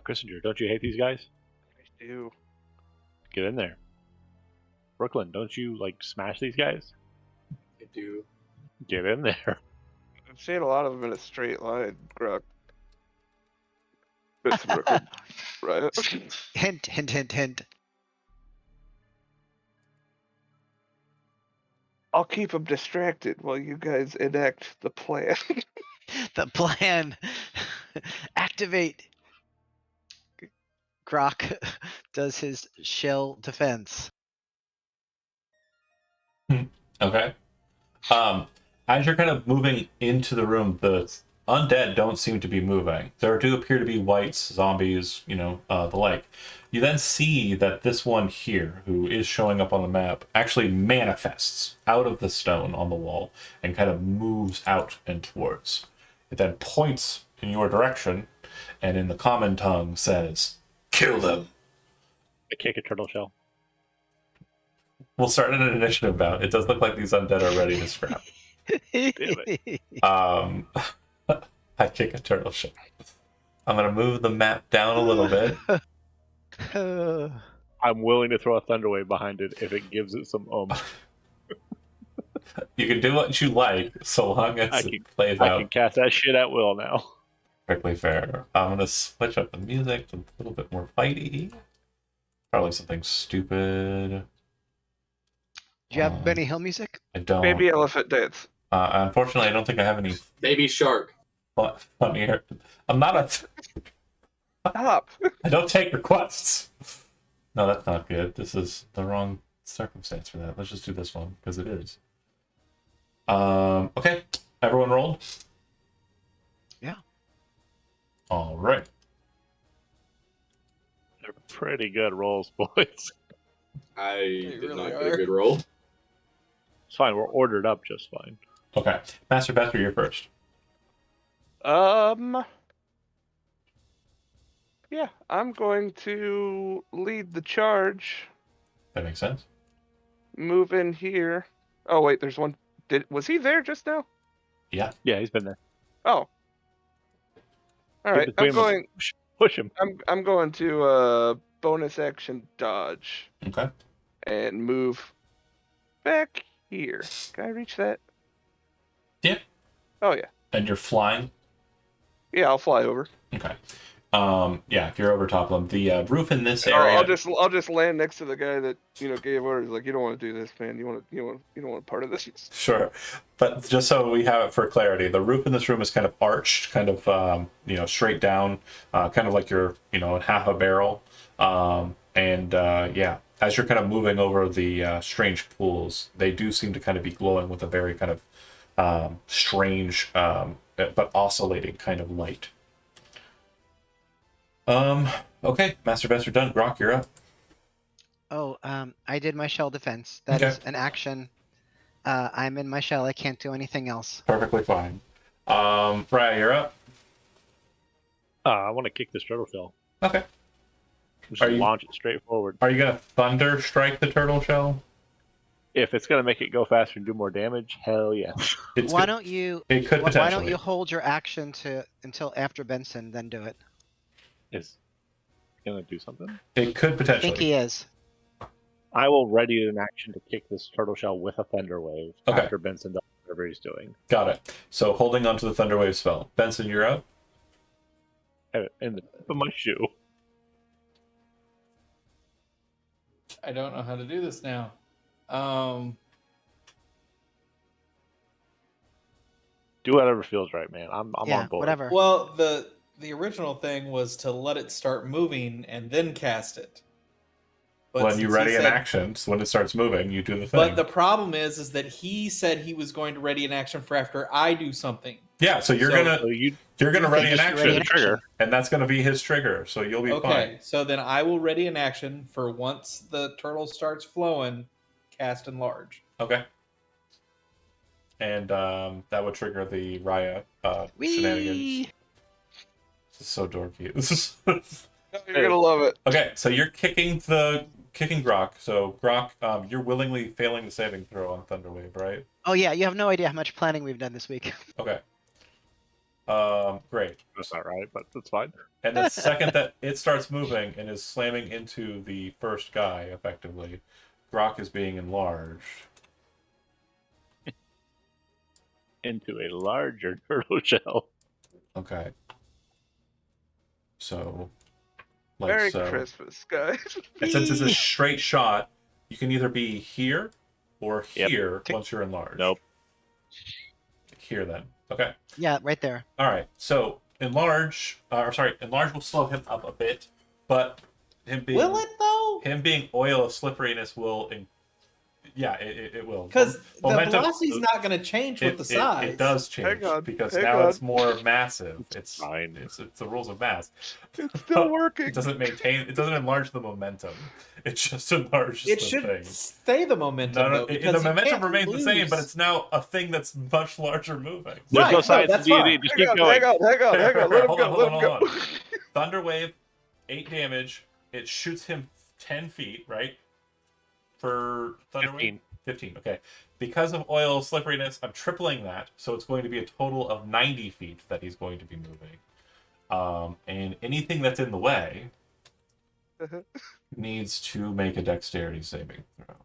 Christopher, don't you hate these guys? I do. Get in there. Brooklyn, don't you smash these guys? I do. Get in there. I've seen a lot of them in a straight line, Grok. It's Brooklyn, right? Hint, hint, hint, hint. I'll keep them distracted while you guys enact the plan. The plan. Activate. Grok does his shell defense. Okay. As you're kind of moving into the room, the undead don't seem to be moving. There do appear to be wights, zombies, the like. You then see that this one here, who is showing up on the map, actually manifests out of the stone on the wall and kind of moves out and towards. It then points in your direction and in the common tongue says, "Kill them." I kick a turtle shell. We'll start an initiative bout. It does look like these undead are ready to scrap. Damn I kick a turtle shell. I'm gonna move the map down a little bit. I'm willing to throw a thunderwave behind it if it gives it some You can do what you like, so long as it plays I out can cast that shit at will now. perfectly fair. I'm gonna switch up the music to a little bit more fighty. Probably something stupid. Do you have Benny Hill music? I don't. Baby elephant dance. Unfortunately, I don't think I have any Baby shark. funnier. I'm not a. Stop. I don't take requests. No, that's not good. This is the wrong circumstance for that. Let's just do this one because it is. Okay. Everyone rolled? Yeah. All right. They're pretty good rolls, boys. I did really not get are. a good roll. It's fine. We're ordered up just fine. Okay. Master Bester, you're first. Yeah, I'm going to lead the charge. That makes sense. Move in here. Oh wait, there's one. Was he there just now? Yeah. Yeah, he's been there. Oh. All right, Get between I'm them. going. Push him. I'm going to bonus action dodge Okay. and move back here. Can I reach that? Yeah. Oh yeah. And you're flying? Yeah, I'll fly over. Okay. Yeah, if you're over top of them. The roof in this And area. I'll just land next to the guy that gave orders. Like, you don't want to do this, man. You don't want part of this. Sure. But just so we have it for clarity, the roof in this room is kind of arched, kind of, straight down, kind of like you're, in half a barrel. Yeah, as you're kind of moving over the strange pools, they do seem to kind of be glowing with a very kind of strange, but oscillating kind of light. Okay, Master Bester done. Grok, you're up. Oh, I did my shell defense. That Okay. is an action. I'm in my shell. I can't do anything else. Perfectly fine. Raya, you're up. I want to kick this turtle shell. Okay. Just Are you- launch it straight forward. Are you gonna thunder strike the turtle shell? If it's gonna make it go faster and do more damage, hell yes. It's Why good- don't you? It could Why potentially. don't you hold your action until after Benson, then do it? Is gonna do something. It could I potentially. think he is. I will ready an action to kick this turtle shell with a thunder wave Okay. after Benson does whatever he's doing. Got it. So holding on to the Thunderwave spell. Benson, you're up. Have it in the tip of my shoe. I don't know how to do this now. Do whatever feels right, man. I'm Yeah, on board. whatever. Well, the original thing was to let it start moving and then cast it. But When you since he ready an said- action, so when it starts moving, you do the thing. But the problem is that he said he was going to ready an action for after I do something. Yeah, so you're So- gonna So you ready an just action, ready an trigger. and that's gonna be his trigger. So you'll be Okay, fine. so then I will ready an action for once the turtle starts flowing, cast enlarge. Okay. And that would trigger the Raya Whee! shenanigans. This is so dorky. This is You're gonna love it. okay. So you're kicking Grok. So Grok, you're willingly failing the saving throw on Thunderwave, right? Oh yeah, you have no idea how much planning we've done this week. Okay. Great. That's not right, but that's fine. And the second that it starts moving and is slamming into the first guy, effectively, Grok is being enlarged. Into a larger turtle shell. Okay. So, like Merry so. Christmas, guys. And since it's a straight shot, you can either be here or Yep. here once you're enlarged. Nope. Here then. Okay. Yeah, right there. All right. So enlarge will slow him up a bit, but him being Will it though? him being oil of slipperiness will Yeah, it will. Because the Momentum- velocity's not going to change with the size. It does change because hang now on. it's more massive. It's fine. It's the rules of mass. It's still working. It doesn't enlarge the momentum. It just enlarges It the should thing. stay the momentum, though. The because you momentum can't remains the same, but lose. it's now a thing that's much larger moving. There's Right, no no, science that's in D&D. fine. Just keep going. Hang on. Let him Hold go. on, Let him go. Thunder Wave, 8 damage. It shoots him 10 feet, right? For Thunder 15. Wave? 15, okay. Because of oil slipperiness, I'm tripling that, so it's going to be a total of 90 feet that he's going to be moving. And anything that's in the way needs to make a dexterity saving throw.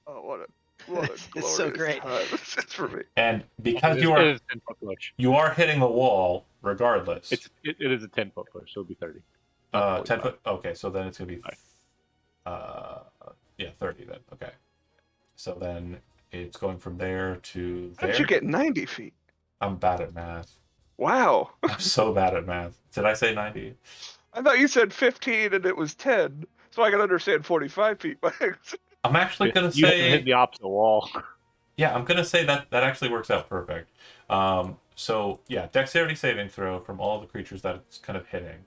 Oh, what a glorious It's so great. time this is for me. And because It you is a 10-foot push. are hitting the wall regardless. It is a 10-foot push, so it'll be 30. 10 foot. Okay, so then it's gonna be 30 then. Okay, so then it's going from there to How there. did you get 90 feet? I'm bad at math. Wow. I'm so bad at math. Did I say 90? I thought you said 15 and it was 10, so I can understand 45 feet. I'm actually gonna You have to say hit the opposite wall. yeah. I'm gonna say that actually works out perfect. So yeah, dexterity saving throw from all the creatures that it's kind of hitting,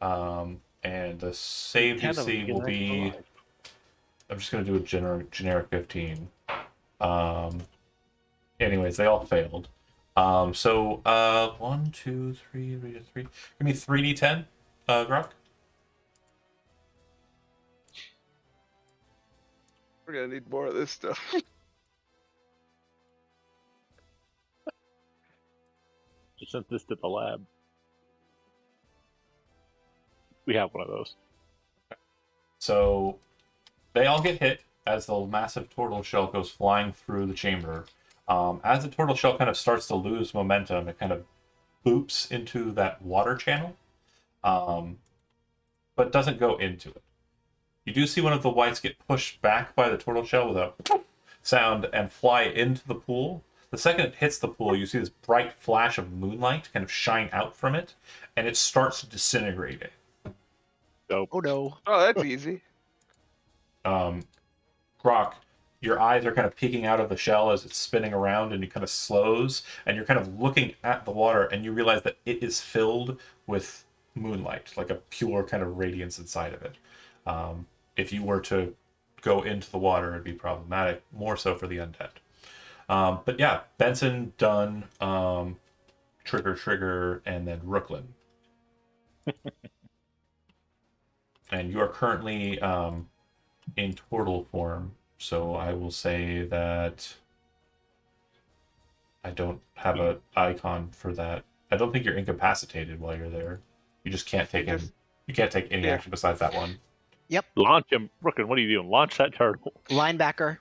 and the save DC will be. I'm just going to do a generic 15. Anyways, they all failed. So 1, 2, 3, 3. Give me 3d10, Grok. We're gonna need more of this stuff. Just sent this to the lab. We have one of those. So they all get hit as the massive turtle shell goes flying through the chamber. As the turtle shell kind of starts to lose momentum, it kind of boops into that water channel, but doesn't go into it. You do see one of the whites get pushed back by the turtle shell with a sound and fly into the pool. The second it hits the pool, you see this bright flash of moonlight kind of shine out from it, and it starts disintegrating. Dope. Oh no. Oh, that's easy. Grok, your eyes are kind of peeking out of the shell as it's spinning around, and it kind of slows, and you're kind of looking at the water, and you realize that it is filled with moonlight, like a pure kind of radiance inside of it. If you were to go into the water, it'd be problematic, more so for the undead. But yeah, Benson, done, Trigger, and then Rooklyn. And you are currently in turtle form, so I will say that I don't have an icon for that. I don't think you're incapacitated while you're there. You just can't take any. You can't take any action besides that one. Launch him. Rookin, what are you doing? Launch that turtle. Linebacker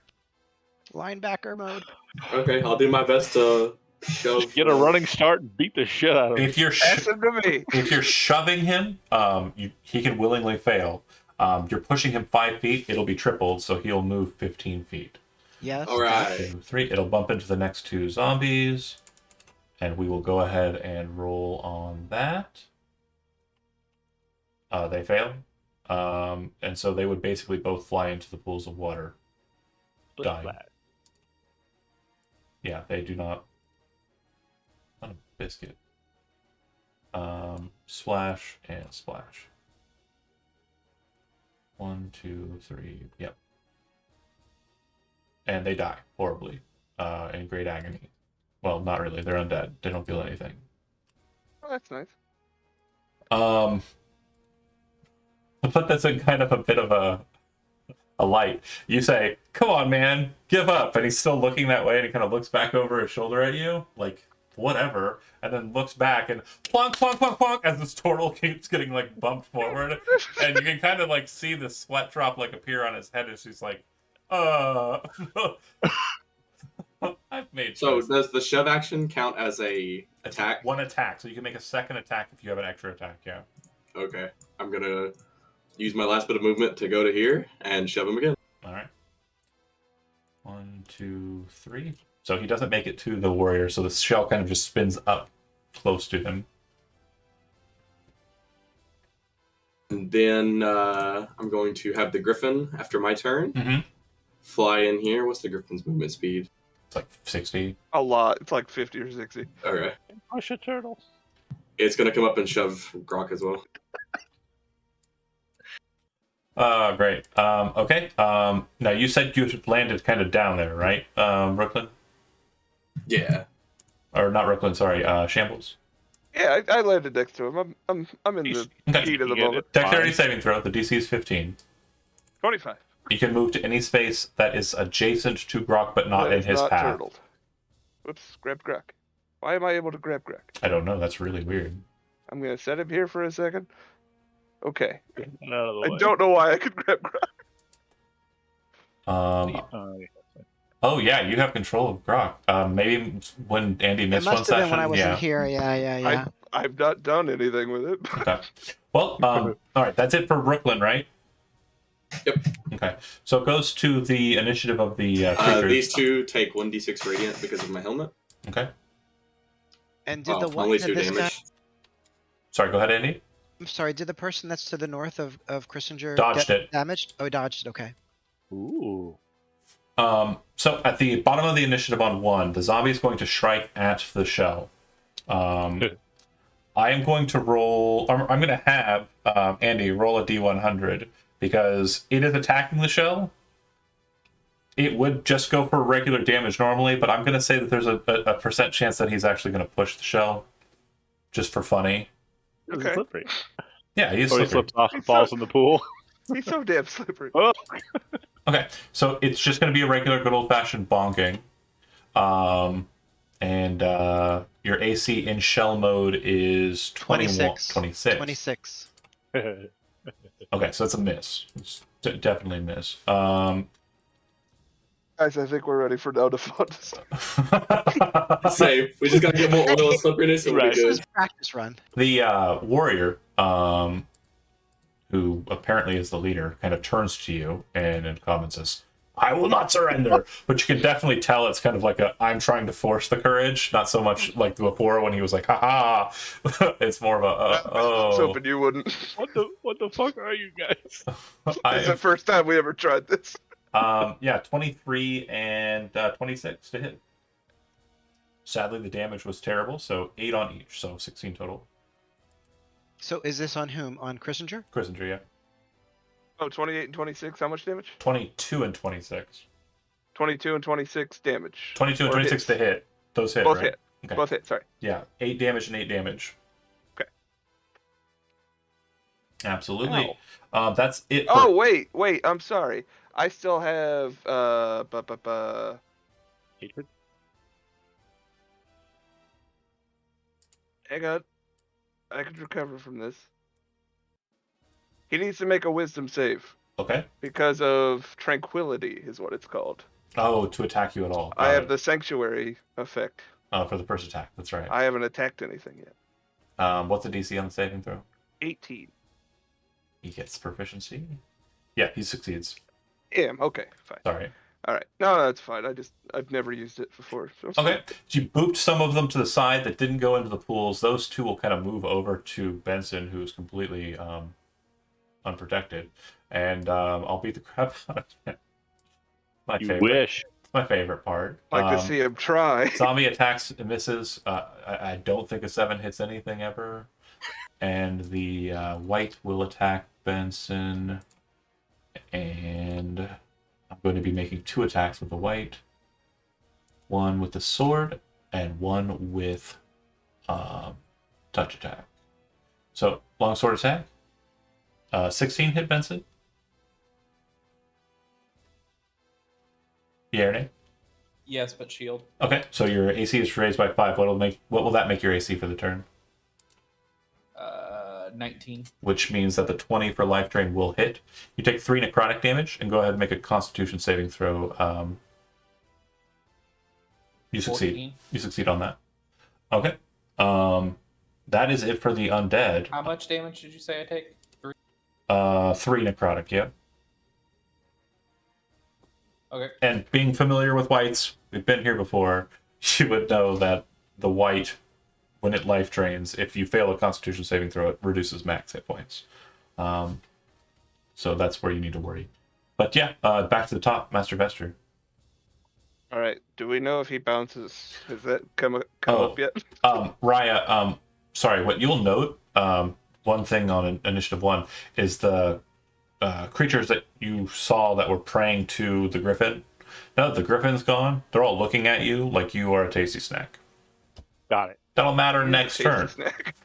mode. Okay, I'll do my best to shove. Get a running start and beat the shit out of him. If you're Pass him to me. if you're shoving him, he can willingly fail. You're pushing him 5 feet, it'll be tripled, so he'll move 15 feet. Yes. All right. 2, 3. It'll bump into the next 2 zombies, and we will go ahead and roll on that. They fail, and so they would basically both fly into the pools of water. Dying. Yeah, they do not. Not a biscuit. Splash and splash. 1, 2, 3. Yep. And they die horribly, in great agony. Well, not really. They're undead. They don't feel anything. Oh, that's nice. But that's a kind of a bit of a light. You say, "Come on, man, give up," and he's still looking that way, and he kind of looks back over his shoulder at you, like whatever, and then looks back and plonk, plonk, plonk, plonk, as this turtle keeps getting like bumped forward, and you can kind of like see the sweat drop like appear on his head as he's like, I've made So choices. does the shove action count as a attack? One attack, so you can make a second attack if you have an extra attack. Yeah. Okay, I'm gonna use my last bit of movement to go to here and shove him again. All right. 1, 2, 3. So he doesn't make it to the warrior, so the shell kind of just spins up close to him. And then I'm going to have the griffin after my turn. Mm-hmm. fly in here. What's the griffin's movement speed? It's like 60. A lot. It's like 50 or 60. Okay. Push a turtle. It's gonna come up and shove Grok as well. Great. Okay. Now you said you landed kind of down there, right, Brooklyn? Yeah. Or not Brooklyn? Sorry, Shambles. Yeah, I landed next to him. I'm in the Okay. heat of the You get moment. it. Dexterity Fine. saving throw. The DC is 15. 25. You can move to any space that is adjacent to Grok, but not That in is his not path. turtled. Whoops, grab Grok. Why am I able to grab Grok? I don't know. That's really weird. I'm gonna set him here for a second. Okay. Get out of the I way. don't know why I could grab Grok. Oh yeah, you have control of Grok. Maybe when Andy It missed one must have session. been when I wasn't Yeah. here. Yeah. I've not done anything with it. Okay. Well, all right. That's it for Brooklyn, right? Yep. Okay. So it goes to the initiative of the creatures. These two take 1d6 radiant because of my helmet. Okay. And did the Only one 2 did this guy? damage. Sorry. Go ahead, Andy. I'm sorry. Did the person that's to the north of Christinger Dodged get it. damaged? Oh, dodged it. Okay. Ooh. So at the bottom of the initiative on 1, the zombie is going to strike at the shell. I am going to roll. I'm going to have Andy roll a D100 because it is attacking the shell. It would just go for regular damage normally, but I'm going to say that there's a percent chance that he's actually going to push the shell, just for funny. It's Okay. slippery. Yeah, he is Or he slippery. slips off and falls in the pool. He's so damn slippery. Oh. Okay, so it's just going to be a regular, good old-fashioned bonking. And your AC in shell mode is 26. 26. 26. Okay, so it's a miss. It's definitely a miss. Guys, I think we're ready for now to fund. Same. We just gotta get more oil and slipperiness and we'll Right. be This is good. practice run. The warrior, who apparently is the leader, kind of turns to you and in comments says, "I will not surrender." But you can definitely tell it's kind of like a I'm trying to force the courage, not so much like before when he was like, "Ha ha." It's more of a I was hoping you wouldn't. What the fuck are you guys? It's the first time we ever tried this. Yeah, 23 and 26 to hit. Sadly, the damage was terrible, so 8 on each, so 16 total. So is this on whom? On Christinger? Christinger, yeah. Oh, 28 and 26, how much damage? 22 and 26. 22 and 26 damage. 22 and Or 26 to hits. hit. Those hit, Both right? hit. Okay. Both hit, sorry. Yeah, 8 damage and 8 damage. Okay. Absolutely. That's it. For... Oh, wait, I'm sorry. I still have, Hatred? hang on. I can recover from this. He needs to make a wisdom save Okay. because of tranquility is what it's called. Oh, to attack you at all. I have the sanctuary effect. For the first attack. That's right. I haven't attacked anything yet. What's the DC on the saving throw? 18. He gets proficiency. Yeah, he succeeds. Yeah, okay, fine. Sorry. All right. No, that's fine. I've never used it before. So. Okay. So you booped some of them to the side that didn't go into the pools. Those two will kind of move over to Benson, who's completely unprotected. And I'll beat the crap out of him. You wish. It's my favorite part. Like to see him try. Zombie attacks and misses. I don't think a 7 hits anything ever. And the white will attack Benson. And I'm going to be making 2 attacks with the white. 1 with the sword and 1 with touch attack. So, long sword attack. 16 hit Benson. Yeah, or nay? Yes, but shield. Okay, so your AC is raised by 5. What will that make your AC for the turn? 19. Which means that the 20 for life drain will hit. You take 3 necrotic damage and go ahead and make a Constitution saving throw. You succeed. 14. You succeed on that. Okay. That is it for the undead. How much damage did you say I take? 3? 3 necrotic. Yeah. Okay. And being familiar with whites, we've been here before. You would know that the white, when it life drains, if you fail a Constitution saving throw, it reduces max hit points. So that's where you need to worry. But yeah, back to the top, Master Vester. All right. Do we know if he bounces? Has that come Oh. up yet? Raya, sorry, what you'll note, one thing on Initiative 1 is the creatures that you saw that were praying to the griffin. Now that the griffin's gone, they're all looking at you like you are a tasty snack. Got it. That'll matter He's a next tasty turn. snack.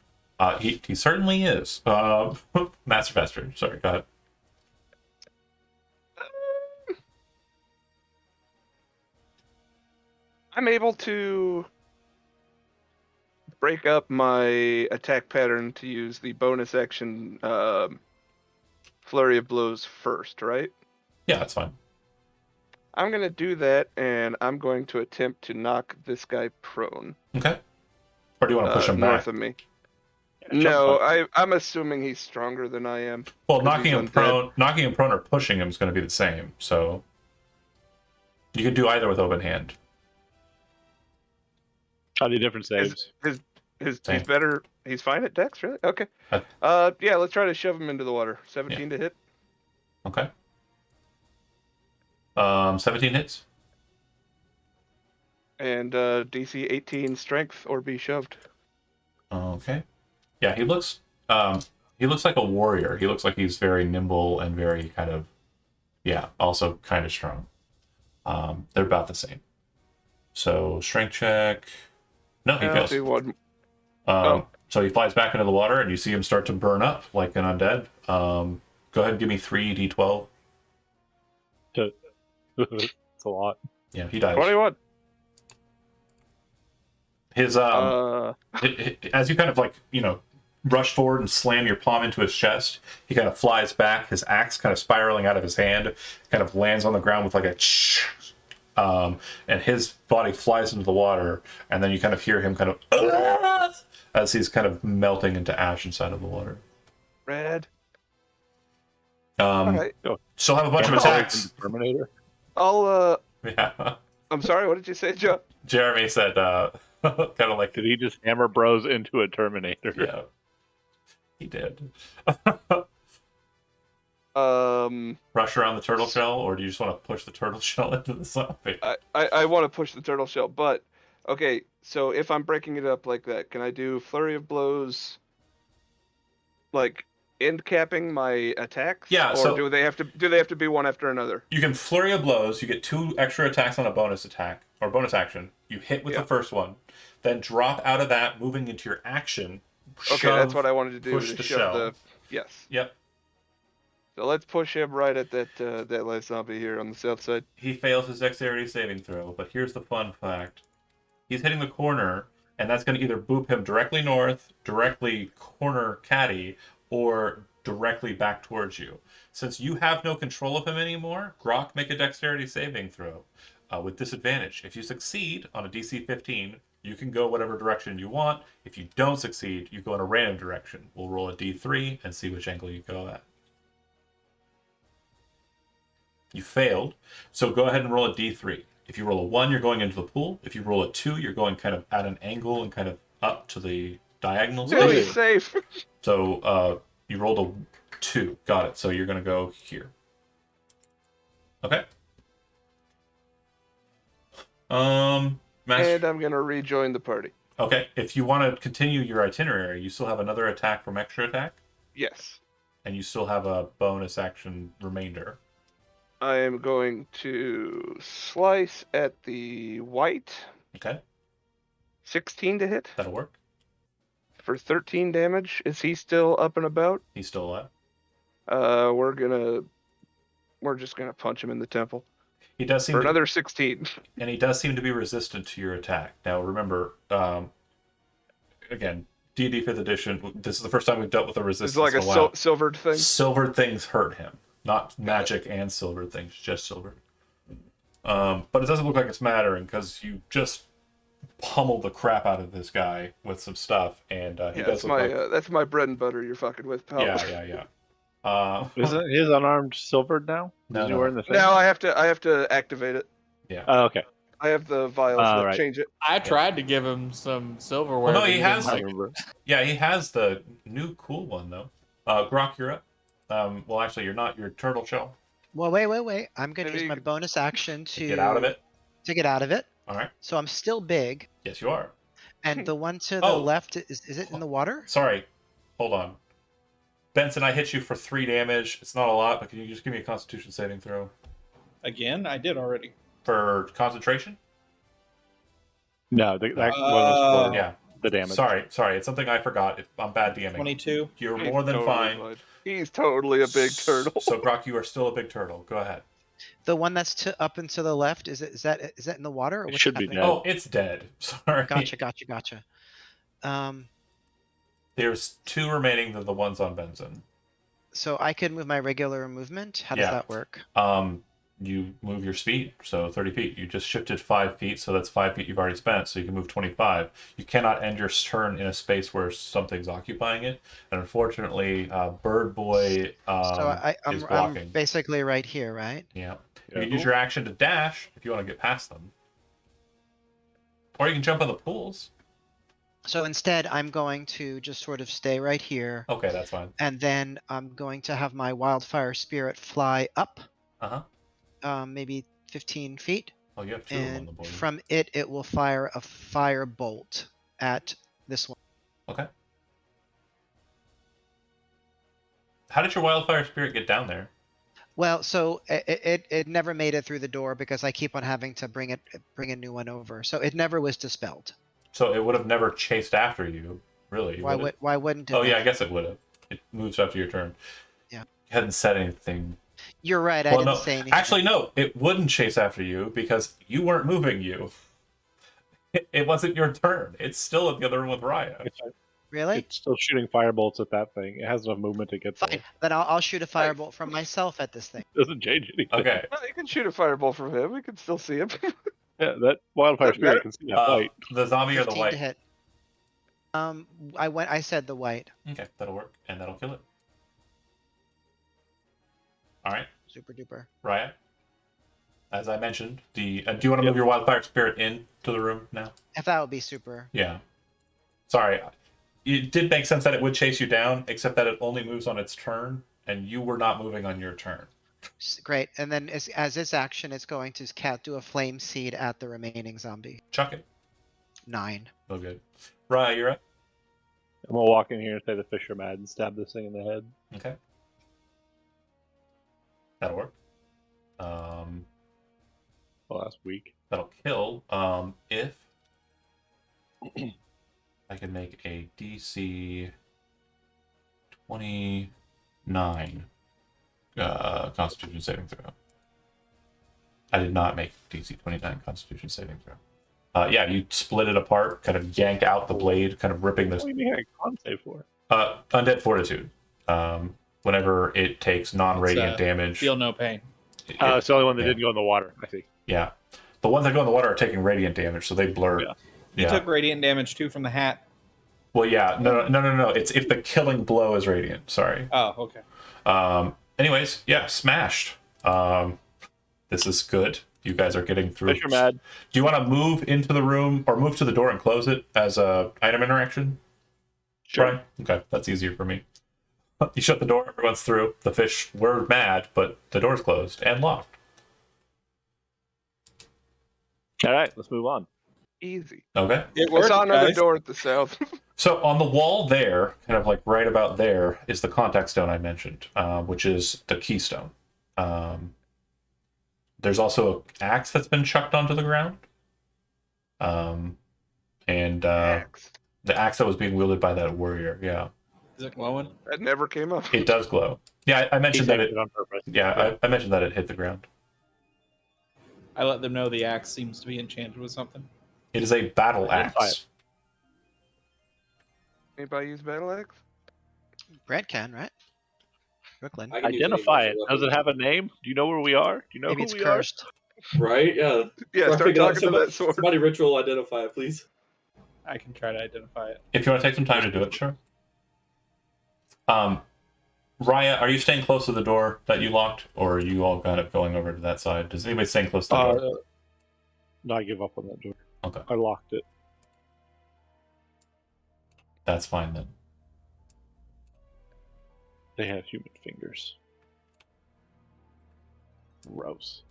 He certainly is. Master Vester, sorry, go ahead. I'm able to break up my attack pattern to use the bonus action flurry of blows first, right? Yeah, that's fine. I'm gonna do that, and I'm going to attempt to knock this guy prone. Okay. Or do you want to push him north back? of me? Yeah, No, punch. I'm assuming he's stronger than I am. Well, 'cause knocking he's him undead. prone or pushing him is going to be the same. So you can do either with open hand. How do different saves? He's Same. better. He's fine at Dex, really? Okay. Yeah, let's try to shove him into the water. 17 to hit. Okay. 17 hits. And DC 18 strength or be shoved. Okay. Yeah, he looks like a warrior. He looks like he's very nimble and very kind of, yeah, also kind of strong. They're about the same. So strength check. No, he fails. Do one. So he flies back into the water, and you see him start to burn up like an undead. Go ahead and give me 3d12. It's a lot. Yeah, he dies. 21. His as you kind of rush forward and slam your palm into his chest, he kind of flies back. His axe kind of spiraling out of his hand, kind of lands on the ground with like a and his body flies into the water, and then you kind of hear him kind of as he's kind of melting into ash inside of the water. Red. All right. Still have a bunch of attacks. Terminator. I'll Yeah. I'm sorry. What did you say, Joe? Jeremy said, kind of like, Did he just hammer bros into a Terminator? yeah, he did. Rush around the turtle shell, or do you just want to push the turtle shell into the zombie? I want to push the turtle shell, but okay. So if I'm breaking it up like that, can I do flurry of blows, like end capping my attacks? Yeah, Or so- do they have to be one after another? You can flurry of blows. You get 2 extra attacks on a bonus attack or bonus action. You hit with the first one, then drop out of that, moving into your action. Okay, that's what I wanted to do. push To the shove shell. the yes. Yep. So let's push him right at that last zombie here on the south side. He fails his dexterity saving throw, but here's the fun fact: he's hitting the corner, and that's going to either boop him directly north, directly corner caddy, or directly back towards you. Since you have no control of him anymore, Grok, make a dexterity saving throw with disadvantage. If you succeed on a DC 15, you can go whatever direction you want. If you don't succeed, you go in a random direction. We'll roll a D3 and see which angle you go at. You failed, so go ahead and roll a D3. If you roll a 1, you're going into the pool. If you roll a 2, you're going kind of at an angle and kind of up to the diagonal. Really safe. So you rolled a 2. Got it. So you're going to go here. Okay. Master. And I'm gonna rejoin the party. Okay. If you want to continue your itinerary, you still have another attack from extra attack, Yes. and you still have a bonus action remainder. I am going to slice at the white. Okay. 16 to hit That'll work. for 13 damage. Is he still up and about? He's still alive. We're just gonna punch him in the temple He does seem for to, another 16. and he does seem to be resistant to your attack. Now remember, again, D&D 5th edition. This is the first time we've dealt with a resistance. It's like a in while. silvered thing. Silvered things hurt him, not magic and silvered things, just silvered. But it doesn't look like it's mattering because you just pummeled the crap out of this guy with some stuff, and he does look like That's my bread and butter. You're fucking with, pal. yeah. Isn't his unarmed silvered now? No, Isn't he no. wearing the thing? Now I have to activate it. Oh, okay. I have the vials that right. change it. I tried to give him some silverware. Well, no, but he didn't has, I like- remember. Yeah, he has the new cool one though. Grok, you're up. Well, actually, you're not. You're turtle shell. Well, wait. I'm going to Maybe use you my could- bonus action to Get out of it. To get out of it. All right. So I'm still big. Yes, you are. And the one to the Oh. left, is it in the water? Sorry. Hold on. Benson, I hit you for 3 damage. It's not a lot, but can you just give me a Constitution saving throw Again, I did already. for concentration? No, that one was for Yeah. the damage. Sorry. It's something I forgot. I'm bad DMing. 22. You're He's more than totally fine. He's totally a big turtle. So, Grok, you are still a big turtle. Go ahead. The one that's up and to the left, is that in the water? Or It what's should be happening? dead. Oh, it's dead. Sorry. Gotcha. There's 2 remaining of the ones on Benson. So I could move my regular movement. How does Yeah. that work? You move your speed, so 30 feet. You just shifted 5 feet, so that's 5 feet you've already spent, so you can move 25. You cannot end your turn in a space where something's occupying it, and unfortunately, Bird Boy So is blocking. I'm basically right here, right? Yeah. Yeah. You can use your action to dash if you want to get past them. Or you can jump on the pools. So instead, I'm going to just sort of stay right here. Okay, that's fine. And then I'm going to have my wildfire spirit fly up, maybe 15 feet. Oh, you have 2 of them on And the board. from it will fire a fire bolt at this one. Okay. How did your wildfire spirit get down there? Well, so it never made it through the door because I keep on having to bring a new one over. So it never was dispelled. So it would have never chased after you, really. Why would it? wouldn't it? Oh, yeah, have? I guess it would have. It moves after your turn. Yeah. You hadn't said anything. You're right. I Well, didn't no. say anything. Actually, no. It wouldn't chase after you because you weren't moving you. It wasn't your turn. It's still in the other room with Raya. Really? It's still shooting firebolts at that thing. It has enough movement to get Fine. there. Then I'll shoot a firebolt from myself at this thing. Doesn't change anything. Okay. Well, you can shoot a fireball from him. We can still see him. Yeah, that wildfire Doesn't matter. spirit can see that light. The zombie or the 15 white? to hit. I said the white. Okay, that'll work. And that'll kill it. Alright, Super duper. Raya. As I mentioned, do you want to move your wildfire spirit into the room now? If that would be super. Yeah. Sorry. It did make sense that it would chase you down, except that it only moves on its turn, and you were not moving on your turn. Great. And then as its action, it's going to do a flame seed at the remaining zombie. Chuck it. 9. Oh, good. Raya, you're up. I'm gonna walk in here and say the fish are mad and stab this thing in the head. Okay. That'll work. The last week. That'll kill. If I can make a DC 29 Constitution saving throw. I did not make DC 29 Constitution saving throw. Yeah, you split it apart, kind of yank out the blade, kind of ripping this. What do you mean a con save for? Undead Fortitude. Whenever it takes non-radiant damage. Feel no pain. It's the only one that yeah. didn't go in the water. I see. Yeah. The ones that go in the water are taking radiant damage, so they blur. Yeah. You took radiant damage too from the hat. Well, yeah. No. It's if the killing blow is radiant. Sorry. Oh, okay. Anyways, yeah, smashed. This is good. You guys are getting through. Fish are mad. Do you want to move into the room or move to the door and close it as a item interaction? Sure. Brian? Okay, that's easier for me. You shut the door, everyone's through. The fish were mad, but the door's closed and locked. All right, let's move on. Easy. Okay. It I worked, saw another guys. door at the south. So on the wall there, kind of like right about there, is the contact stone I mentioned, which is the keystone. There's also an axe that's been chucked onto the ground. Axe. The axe that was being wielded by that warrior, yeah. Is it glowing? That never came up. It does glow. Yeah, I He mentioned that saved it. it on purpose. Yeah, I mentioned that it hit the ground. I let them know the axe seems to be enchanted with something. It is a battle Identify axe. Anybody use battle axe? Brad can, right? Brooklyn. I can use any Identify it. magical Does it weapon. have a name? Do you know where we are? Do you know Maybe who it's we cursed. Right? Yeah. Yeah, Or start pick it up. talking to that sword. Somebody ritual identify it, please. I can try to identify it. If you want to take some time to do it, sure. Raya, are you staying close to the door that you locked, or are you all kind of going over to that side? Does anybody staying close to the door? No, I give up on that door. Okay, I locked it. that's fine then. They have human fingers. Gross.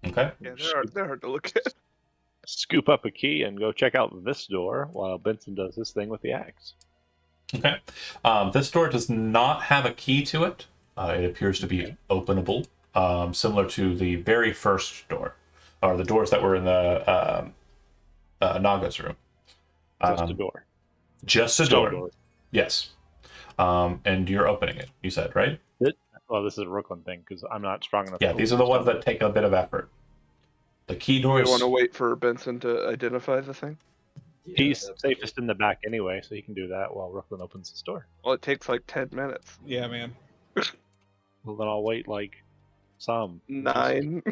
Okay. Yeah, they're hard to look at. Scoop up a key and go check out this door while Benson does his thing with the axe. Okay. This door does not have a key to it. It appears to be openable, similar to the very first door, or the doors that were in the Naga's room. Just a door. Just a Stone door. Yes. And you're opening it, you said, right? Well, this is a Brooklyn thing because I'm not strong enough. Yeah, to these are open the ones stone that take a bit of effort. The key We doors. want to wait for Benson to identify the thing. Yeah, He's that's- safest in the back anyway, so he can do that while Brooklyn opens his door. Well, it takes like 10 minutes. Yeah, man. Well, then I'll wait like some. 9.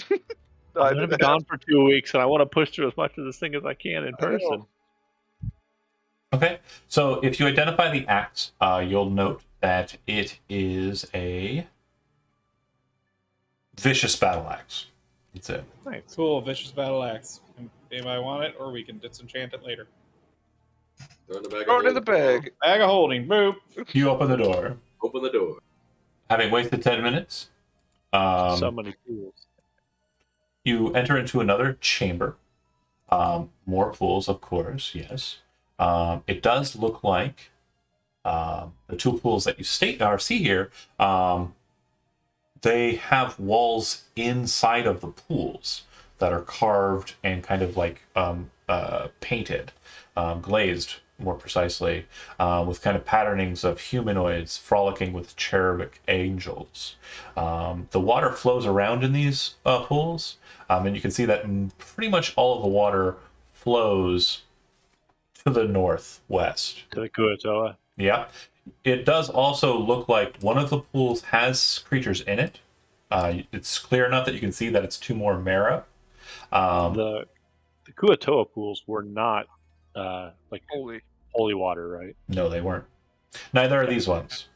I'm gonna be gone for 2 weeks, and I want to push through as much of this thing as I can in I know. person. Okay, so if you identify the axe, you'll note that it is a vicious battle axe. That's it. Nice. Cool, vicious battle axe. Anybody want it, or we can disenchant it later. Throw in the bag. Throw of it in the holding. bag. Bag of holding, boop. You open the door. Open the door. Having wasted 10 minutes, So many tools. you enter into another chamber. More pools, of course, yes. It does look like the two pools that you see here, they have walls inside of the pools that are carved and kind of like painted, glazed more precisely, with kind of patternings of humanoids frolicking with cherubic angels. The water flows around in these pools, and you can see that pretty much all of the water flows to the northwest. To the Kuatoa. Yeah. It does also look like one of the pools has creatures in it. It's clear enough that you can see that it's two more Mara. The Kuatoa pools were not like Holy. holy water, right? No, they weren't. Neither are these ones.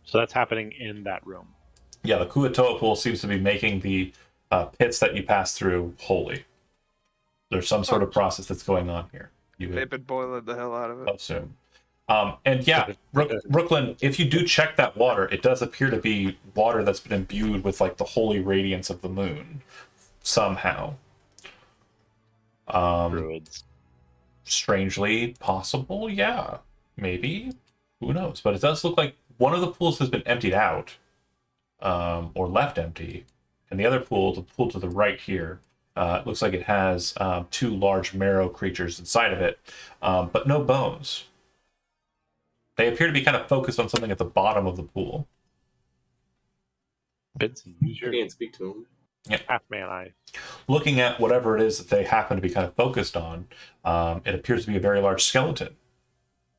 So that's happening in that room. Yeah, the Kuatoa pool seems to be making the pits that you pass through holy. There's some sort of process that's going on here. You They've would been boiling the hell out of it. assume. And yeah, Brooklyn, if you do check that water, it does appear to be water that's been imbued with like the holy radiance of the moon somehow. Druids. Strangely possible, yeah, maybe, who knows? But it does look like one of the pools has been emptied out, or left empty, and the other pool, the pool to the right here, it looks like it has two large marrow creatures inside of it, but no bones. They appear to be kind of focused on something at the bottom of the pool. Benson, use I your can't speak to him. half-man eye. Looking at whatever it is that they happen to be kind of focused on, it appears to be a very large skeleton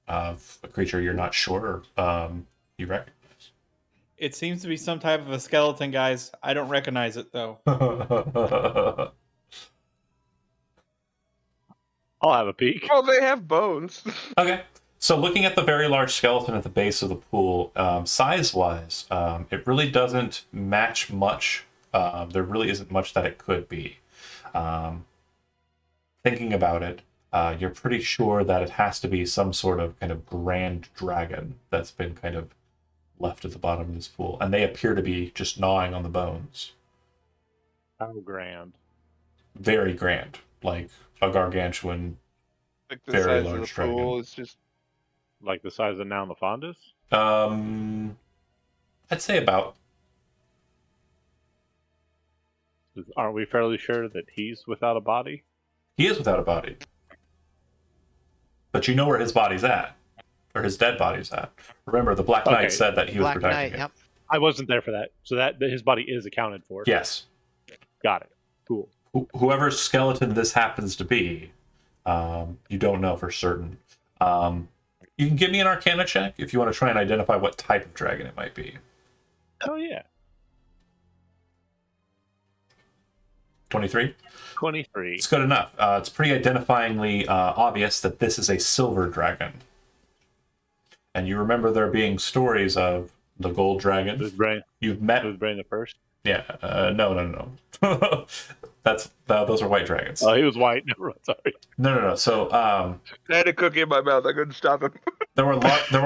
of a creature you're not sure you recognize. It seems to be some type of a skeleton, guys. I don't recognize it, though. I'll have a peek. Oh, they have bones. Okay. So looking at the very large skeleton at the base of the pool, size-wise, it really doesn't match much. There really isn't much that it could be. Thinking about it, you're pretty sure that it has to be some sort of kind of grand dragon that's been kind of left at the bottom of this pool. And they appear to be just gnawing on the bones. How grand. Very grand. Like a gargantuan. Like the Very size of large the pool dragon. is just. Like the size of Now the Fondas? I'd say about. Aren't we fairly sure that he's without a body? He is without a body. But you know where his body's at. Or his dead body's at. Remember, the Black Knight Okay. said that he was Black protecting Knight, it. yep. I wasn't there for that. So that his body is accounted for. Yes. Got it. Cool. Whoever's skeleton this happens to be, you don't know for certain. You can give me an Arcana check if you want to try and identify what type of dragon it might be. Oh, yeah. 23? 23. It's good enough. It's pretty identifyingly obvious that this is a silver dragon. And you remember there being stories of the gold dragon. Was Brain You've met... the first? Yeah, no. Those are white dragons. Oh, he was white. Never mind. Sorry. No. So, I had a cookie in my mouth. I couldn't stop him. there were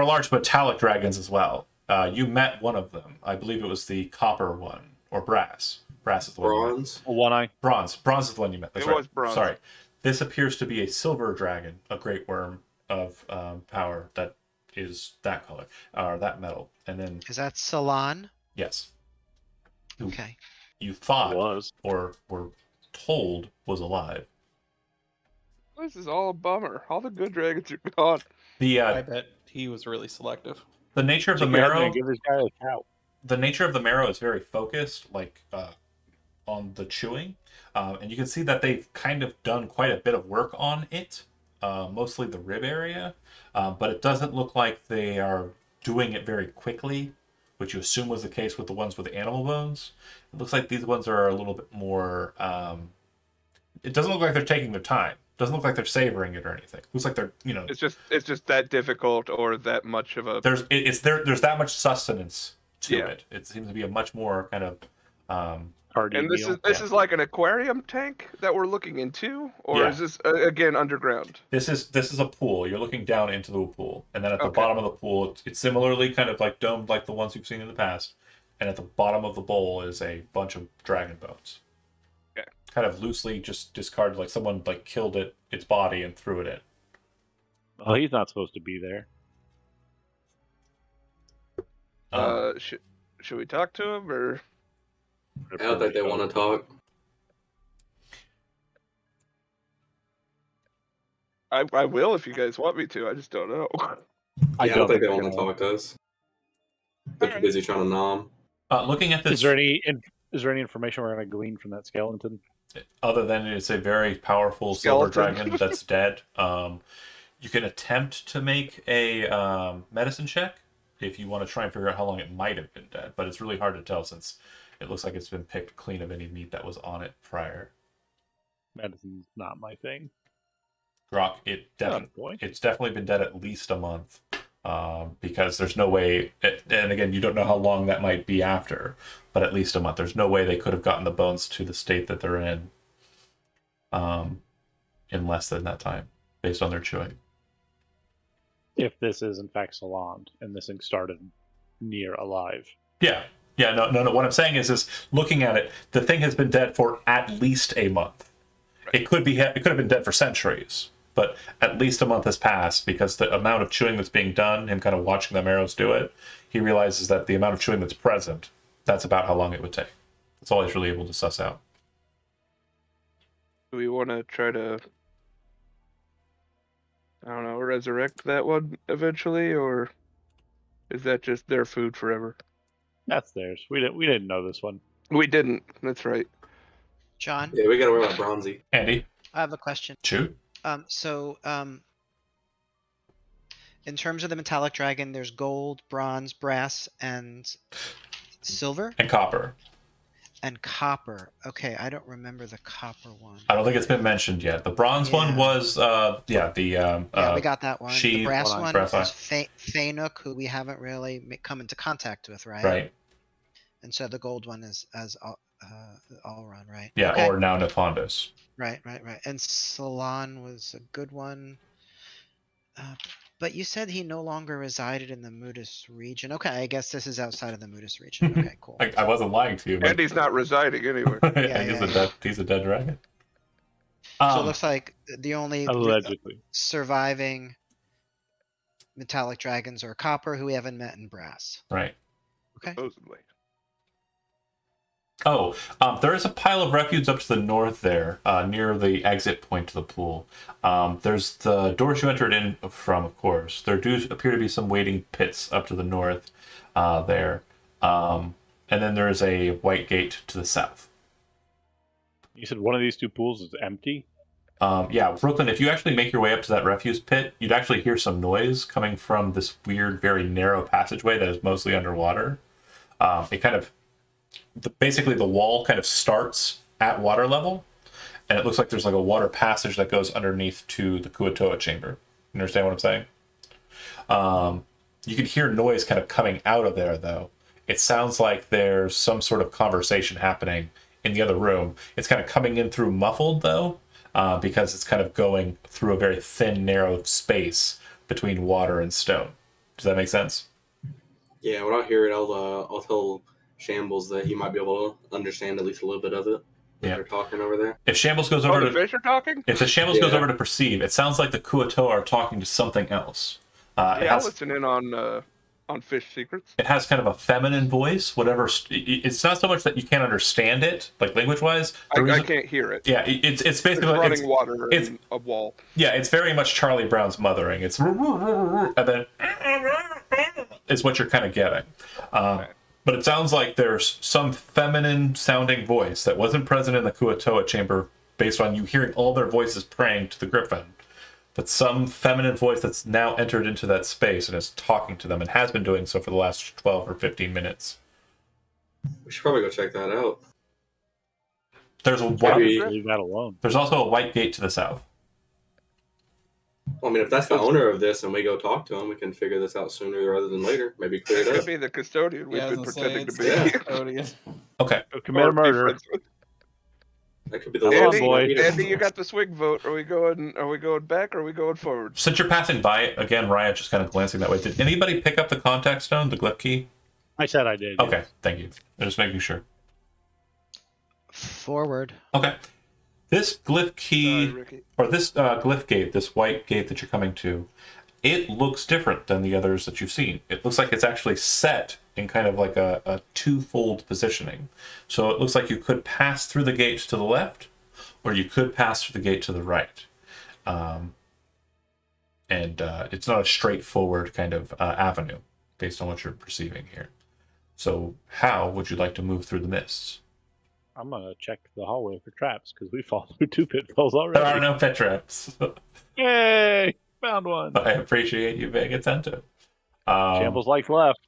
large metallic dragons as well. You met one of them. I believe it was the copper one, or brass. Brass is the one you meant. Bronze. A one eye. Bronze. Bronze is the one you meant. That's It right. was bronze. Sorry. This appears to be a silver dragon, a great worm of power that is that color, or that metal. And then, Is that Salon? yes, who Okay. you thought Was. or were told was alive. This is all a bummer. All the good dragons are gone. I bet he was really selective. The nature of the Stick your head in there marrow, and give this guy a cow. the nature of the marrow is very focused, like on the chewing, and you can see that they've kind of done quite a bit of work on it, mostly the rib area, but it doesn't look like they are doing it very quickly, which you assume was the case with the ones with the animal bones. It looks like these ones are a little bit more. It doesn't look like they're taking their time. It doesn't look like they're savoring it or anything. It looks like they're, It's just that difficult or that much of a. there's that much sustenance to Yeah. it. It seems to be a much more kind of Hardy And this meal. is like an aquarium tank that we're looking into, or Yeah. is this again underground? This is a pool. You're looking down into the pool, and then at the Okay. bottom of the pool, it's similarly kind of like domed, like the ones you've seen in the past. And at the bottom of the bowl is a bunch of dragon bones. Okay. Kind of loosely just discarded, like someone like killed its body and threw it in. Well, he's not supposed to be there. Should we talk to him or? I don't think they want to talk. I will if you guys want me to. I just don't know. I Yeah, I don't think they they're want to gonna- talk to us. They're too busy trying to nom. Looking at this, Is there any information we're going to glean from that skeleton? other than it's a very powerful silver Skeleton. dragon that's dead, you can attempt to make a medicine check if you want to try and figure out how long it might have been dead. But it's really hard to tell since it looks like it's been picked clean of any meat that was on it prior. Medicine's not my thing. Grok, Not a point. it's definitely been dead at least a month, because there's no way. And again, you don't know how long that might be after, but at least a month. There's no way they could have gotten the bones to the state that they're in less than that time, based on their chewing. If this is in fact Salon and this thing started near alive. Yeah. No. What I'm saying is looking at it, the thing has been dead for at least a month. It could have been dead for centuries, but at least a month has passed because the amount of chewing that's being done, him kind of watching the marrows do it, he realizes that the amount of chewing that's present, that's about how long it would take. That's all he's really able to suss out. Do we want to try to, I don't know, resurrect that one eventually, or is that just their food forever? That's theirs. We didn't know this one. We didn't. That's right. John, Yeah, we gotta worry about Bronzy. Andy, I have a question. shoot. In terms of the metallic dragon, there's gold, bronze, brass, and silver And copper. and copper. Okay, I don't remember the copper one. I don't think it's been mentioned yet. The bronze one Yeah. was, We got that one. she- The brass one on one brass eye. is Fainuk, who we haven't really come into contact with, right? right. And so the gold one is Allrun, right? Yeah, Okay. or now Nefondos. Right. And Salon was a good one. But you said he no longer resided in the Mudis region. Okay, I guess this is outside of the Mudis region. Okay, cool. I wasn't lying to you, but And he's not residing anywhere. he's a dead dragon. So it looks like the only Allegedly. surviving metallic dragons are copper, who we haven't met, and brass. right. Okay. Supposedly. Oh, there is a pile of refuse up to the north there, near the exit point to the pool. There's the doors you entered in from, of course. There do appear to be some waiting pits up to the north there. And then there is a white gate to the south. You said one of these two pools is empty? Yeah, Brooklyn, if you actually make your way up to that refuse pit, you'd actually hear some noise coming from this weird, very narrow passageway that is mostly underwater. It kind of... basically the wall kind of starts at water level, and it looks like there's like a water passage that goes underneath to the Kuatoa chamber. You understand what I'm saying? You can hear noise kind of coming out of there, though. It sounds like there's some sort of conversation happening in the other room. It's kind of coming in through muffled, though, because it's kind of going through a very thin, narrow space between water and stone. Does that make sense? Yeah, when I hear it, I'll tell Shambles that he might be able to understand at least a little bit of it. Yeah. They're talking over there. If Shambles goes Oh, over the to fish are talking? if the Shambles goes Yeah. over to perceive, it sounds like the Kuo-toa are talking to something else. It Yeah, I'll has listen in on fish secrets. it has kind of a feminine voice. Whatever. It's not so much that you can't understand it, like language wise. I can't hear it. Yeah, it's It's basically running water it's- in a wall. yeah, it's very much Charlie Brown's mothering. It's and then is what you're kind of getting. But it sounds like there's some feminine sounding voice that wasn't present in the Kuo-toa chamber based on you hearing all their voices praying to the griffin. But some feminine voice that's now entered into that space and is talking to them and has been doing so for the last 12 or 15 minutes. We should probably go check that out. There's a Maybe- white, Leave that alone. there's also a white gate to the south. Well, I mean, if that's the owner of this and we go talk to him, we can figure this out sooner rather than later. Maybe clear It it could up. be the custodian we've Yeah, I been was gonna say, pretending to it's be. the custodian. Okay. Go commit a Or be murder. friends with. That could be the Come on, last boy. thing. Andy, you got the swing vote. Are we going back or are we going forward? Since you're passing by it, again, Riot just kind of glancing that way. Did anybody pick up the contact stone, the glyph key? I said I did. Okay, thank you. I'm just making sure. Forward. Okay. This glyph key, Sorry, Ricky. or this glyph gate, this white gate that you're coming to, it looks different than the others that you've seen. It looks like it's actually set in kind of like a twofold positioning. So it looks like you could pass through the gate to the left, or you could pass through the gate to the right. It's not a straightforward kind of avenue based on what you're perceiving here. So how would you like to move through the mists? I'm gonna check the hallway for traps because we fall through 2 pitfalls There already. are no pet traps. Yay! Found one. I appreciate you being attentive. Shambles like left.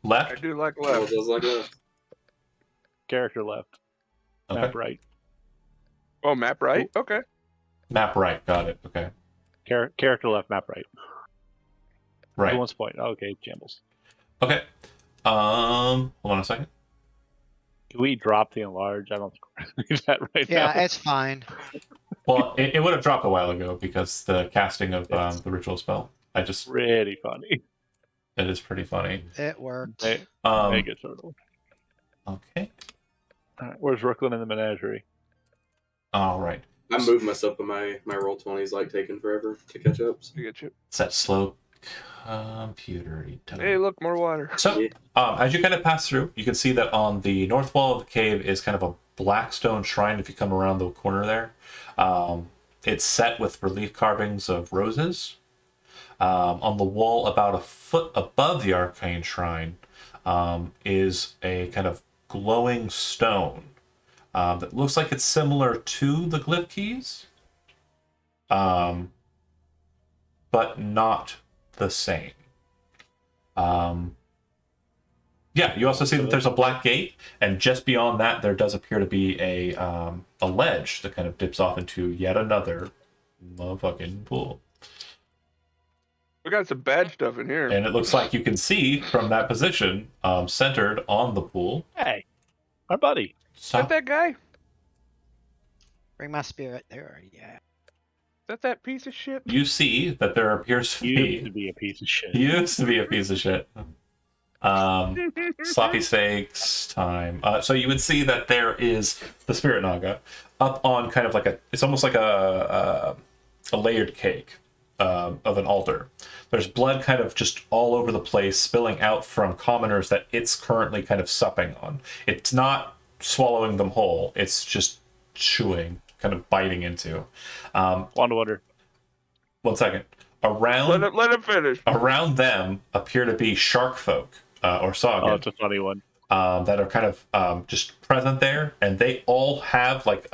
I Left? do like Well, left. just like that. Character left. Okay. Map right. Oh, map right? Okay. Map right. Got it. Okay. Character left. Map right. Right. Who wants to point? Okay, Shambles. Okay. Hold on a second. Can we drop the enlarge? I don't think we're gonna do that right Yeah, now. it's fine. Well, it would have dropped a while ago because the casting of the ritual spell. Really funny. It is pretty funny. It worked. Mega turtle. Okay. All right, where's Rooklyn in the menagerie? All right. I'm moving myself, but my roll 20 is like taking forever to catch up. So. I get you. It's that slow computer. Hey, look, more water. So, Yeah. as you kind of pass through, you can see that on the north wall of the cave is kind of a black stone shrine. If you come around the corner there, it's set with relief carvings of roses. On the wall, about a foot above the arcane shrine, is a kind of glowing stone that looks like it's similar to the glyph keys, but not the same. Yeah, you also see that there's a black gate, and just beyond that, there does appear to be a ledge that kind of dips off into yet another motherfucking pool. We got some bad stuff in here. And it looks like you can see from that position, centered on the pool. Hey, our buddy. Is that that guy? Is Bring my spirit there. Yeah. that piece of shit? You see that there appears to Used to be be a piece of shit. used to be a piece of shit. Sloppy steaks time. So you would see that there is the spirit naga up on kind of like it's almost like a layered cake of an altar. There's blood kind of just all over the place spilling out from commoners that it's currently kind of supping on. It's not swallowing them whole. It's just chewing, kind of biting into. Wonder. 1 second. Around Let him finish. around them appear to be shark folk or Saga. Oh, it's a funny one. That are kind of just present there, and they all have like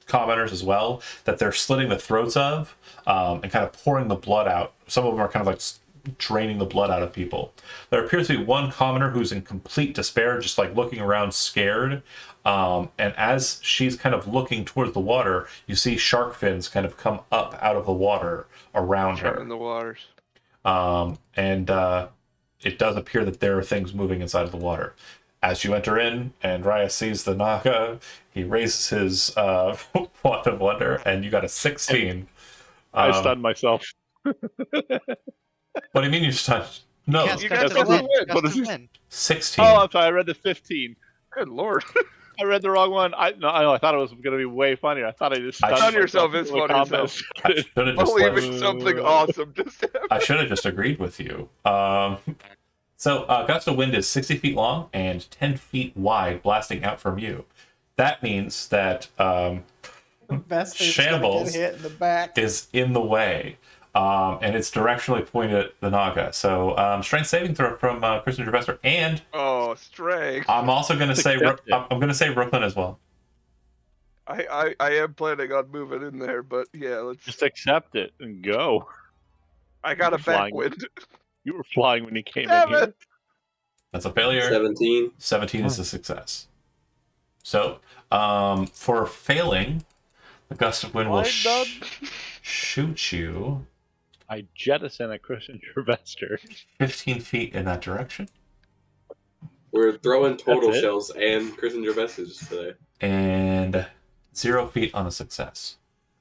commoners as well that they're slitting the throats of and kind of pouring the blood out. Some of them are kind of like draining the blood out of people. There appears to be one commoner who's in complete despair, just like looking around scared. And as she's kind of looking towards the water, you see shark fins kind of come up out of the water around her. In the waters. It does appear that there are things moving inside of the water. As you enter in and Raya sees the Naga, he raises his Wand of Wonder, and you got a 16. I stunned myself. What do you mean you stunned? No, Cast you gust guys of doesn't wind. win. Gust What is of this? wind. 16. Oh, I'm sorry. I read the 15. Good lord. I read the wrong one. I thought it was going to be way funnier. I thought I just I stunned Stun yourself myself is until the funny as combat hell. I started. should have just Believe let- it's something awesome just happened. I should have just agreed with you. So gust of wind is 60 feet long and 10 feet wide, blasting out from you. That means that Investor's Shambles gonna get hit in the back. is in the way, and it's directionally pointed at the Naga. So strength saving throw from Christian Gervester, and Oh, strength. I'm also going to say Accept it. I'm going to say Brooklyn as well. I am planning on moving in there, but yeah, let's. Just accept it and go. I got a You're flying. backwind. You were flying when you came in Damn here. it! That's a failure. 17. 17 is a success. So for failing, the gust of wind will I'm done. shoot you I jettison a Christian Gervester. 15 feet in that direction. We're throwing total That's it? shells and Christian Gervais today. And 0 feet on a success.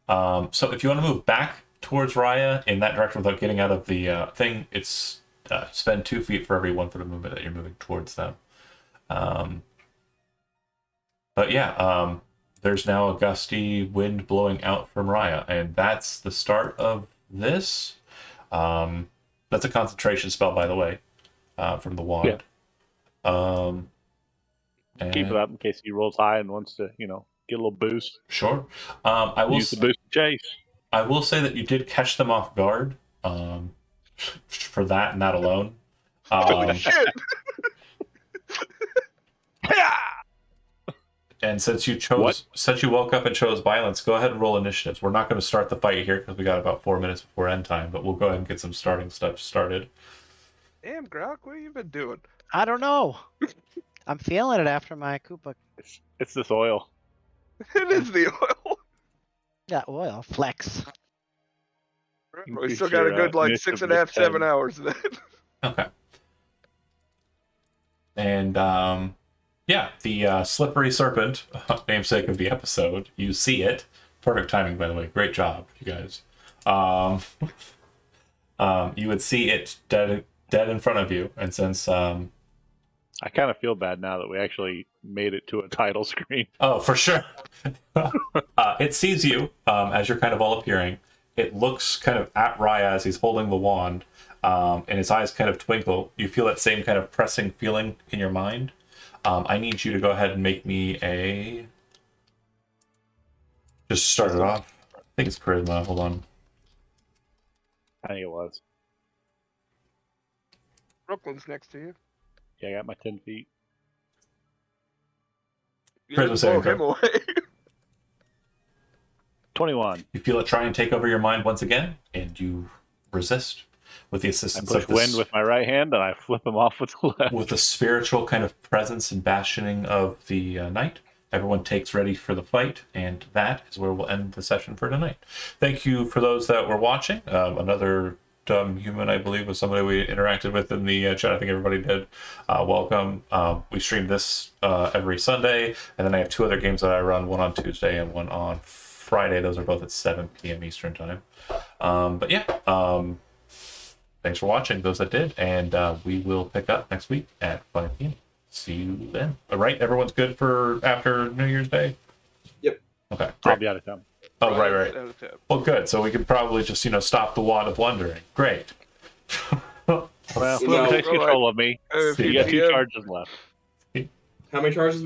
So if you want to move back towards Raya in that direction without getting out of the thing, it's spend 2 feet for every 1 foot of movement that you're moving towards them. But yeah, there's now a gusty wind blowing out from Raya, and that's the start of this. That's a concentration spell, by the way, from the wand. And Keep it up in case he rolls high and wants to, get a little boost. Sure. I will. Use the boost to chase. I will say that you did catch them off guard. For that and that alone. Holy shit! And since you woke up and chose violence, go ahead and roll initiatives. We're not going to start the fight here because we got about 4 minutes before end time, but we'll go ahead and get some starting stuff started. Damn, Grok, what have you been doing? I don't know. I'm feeling it after my Koopa. It's this oil. It is the oil. Yeah, oil. Flex. We still got a good like 6.5, 7 hours then. Okay. And yeah, the slippery serpent, namesake of the episode, you see it. Perfect timing, by the way. Great job, you guys. You would see it dead in front of you, and since I kind of feel bad now that we actually made it to a title screen. oh, for sure. It sees you as you're kind of all appearing. It looks kind of at Raya as he's holding the wand, and his eyes kind of twinkle. You feel that same kind of pressing feeling in your mind. I need you to go ahead and make me a... Just start it off. I think it's charisma. Hold on. I think it was. Brooklyn's next to you. Yeah, I got my 10 feet. You Charisma didn't saving blow him away. 21. You feel it try and take over your mind once again, and you resist with the I assistance push of this, wind with my right hand and I flip him off with the left. with the spiritual kind of presence and bastioning of the night. Everyone takes ready for the fight, and that is where we'll end the session for tonight. Thank you for those that were watching. Another dumb human, I believe, was somebody we interacted with in the chat. I think everybody did. Welcome. We stream this every Sunday, and then I have 2 other games that I run, one on Tuesday and one on Friday. Those are both at 7 p.m. Eastern time. But yeah, thanks for watching, those that did, and we will pick up next week at 5 p.m. See you then. All right, everyone's good for after New Year's Day? Yep. Okay, I'll great. be out of town. Oh, right. Out of tab. Well, good. So we can probably just, stop the wand of wondering. Great. Well, No, whoever takes well, control of me, If See you you got 2 DM charges left. How many charges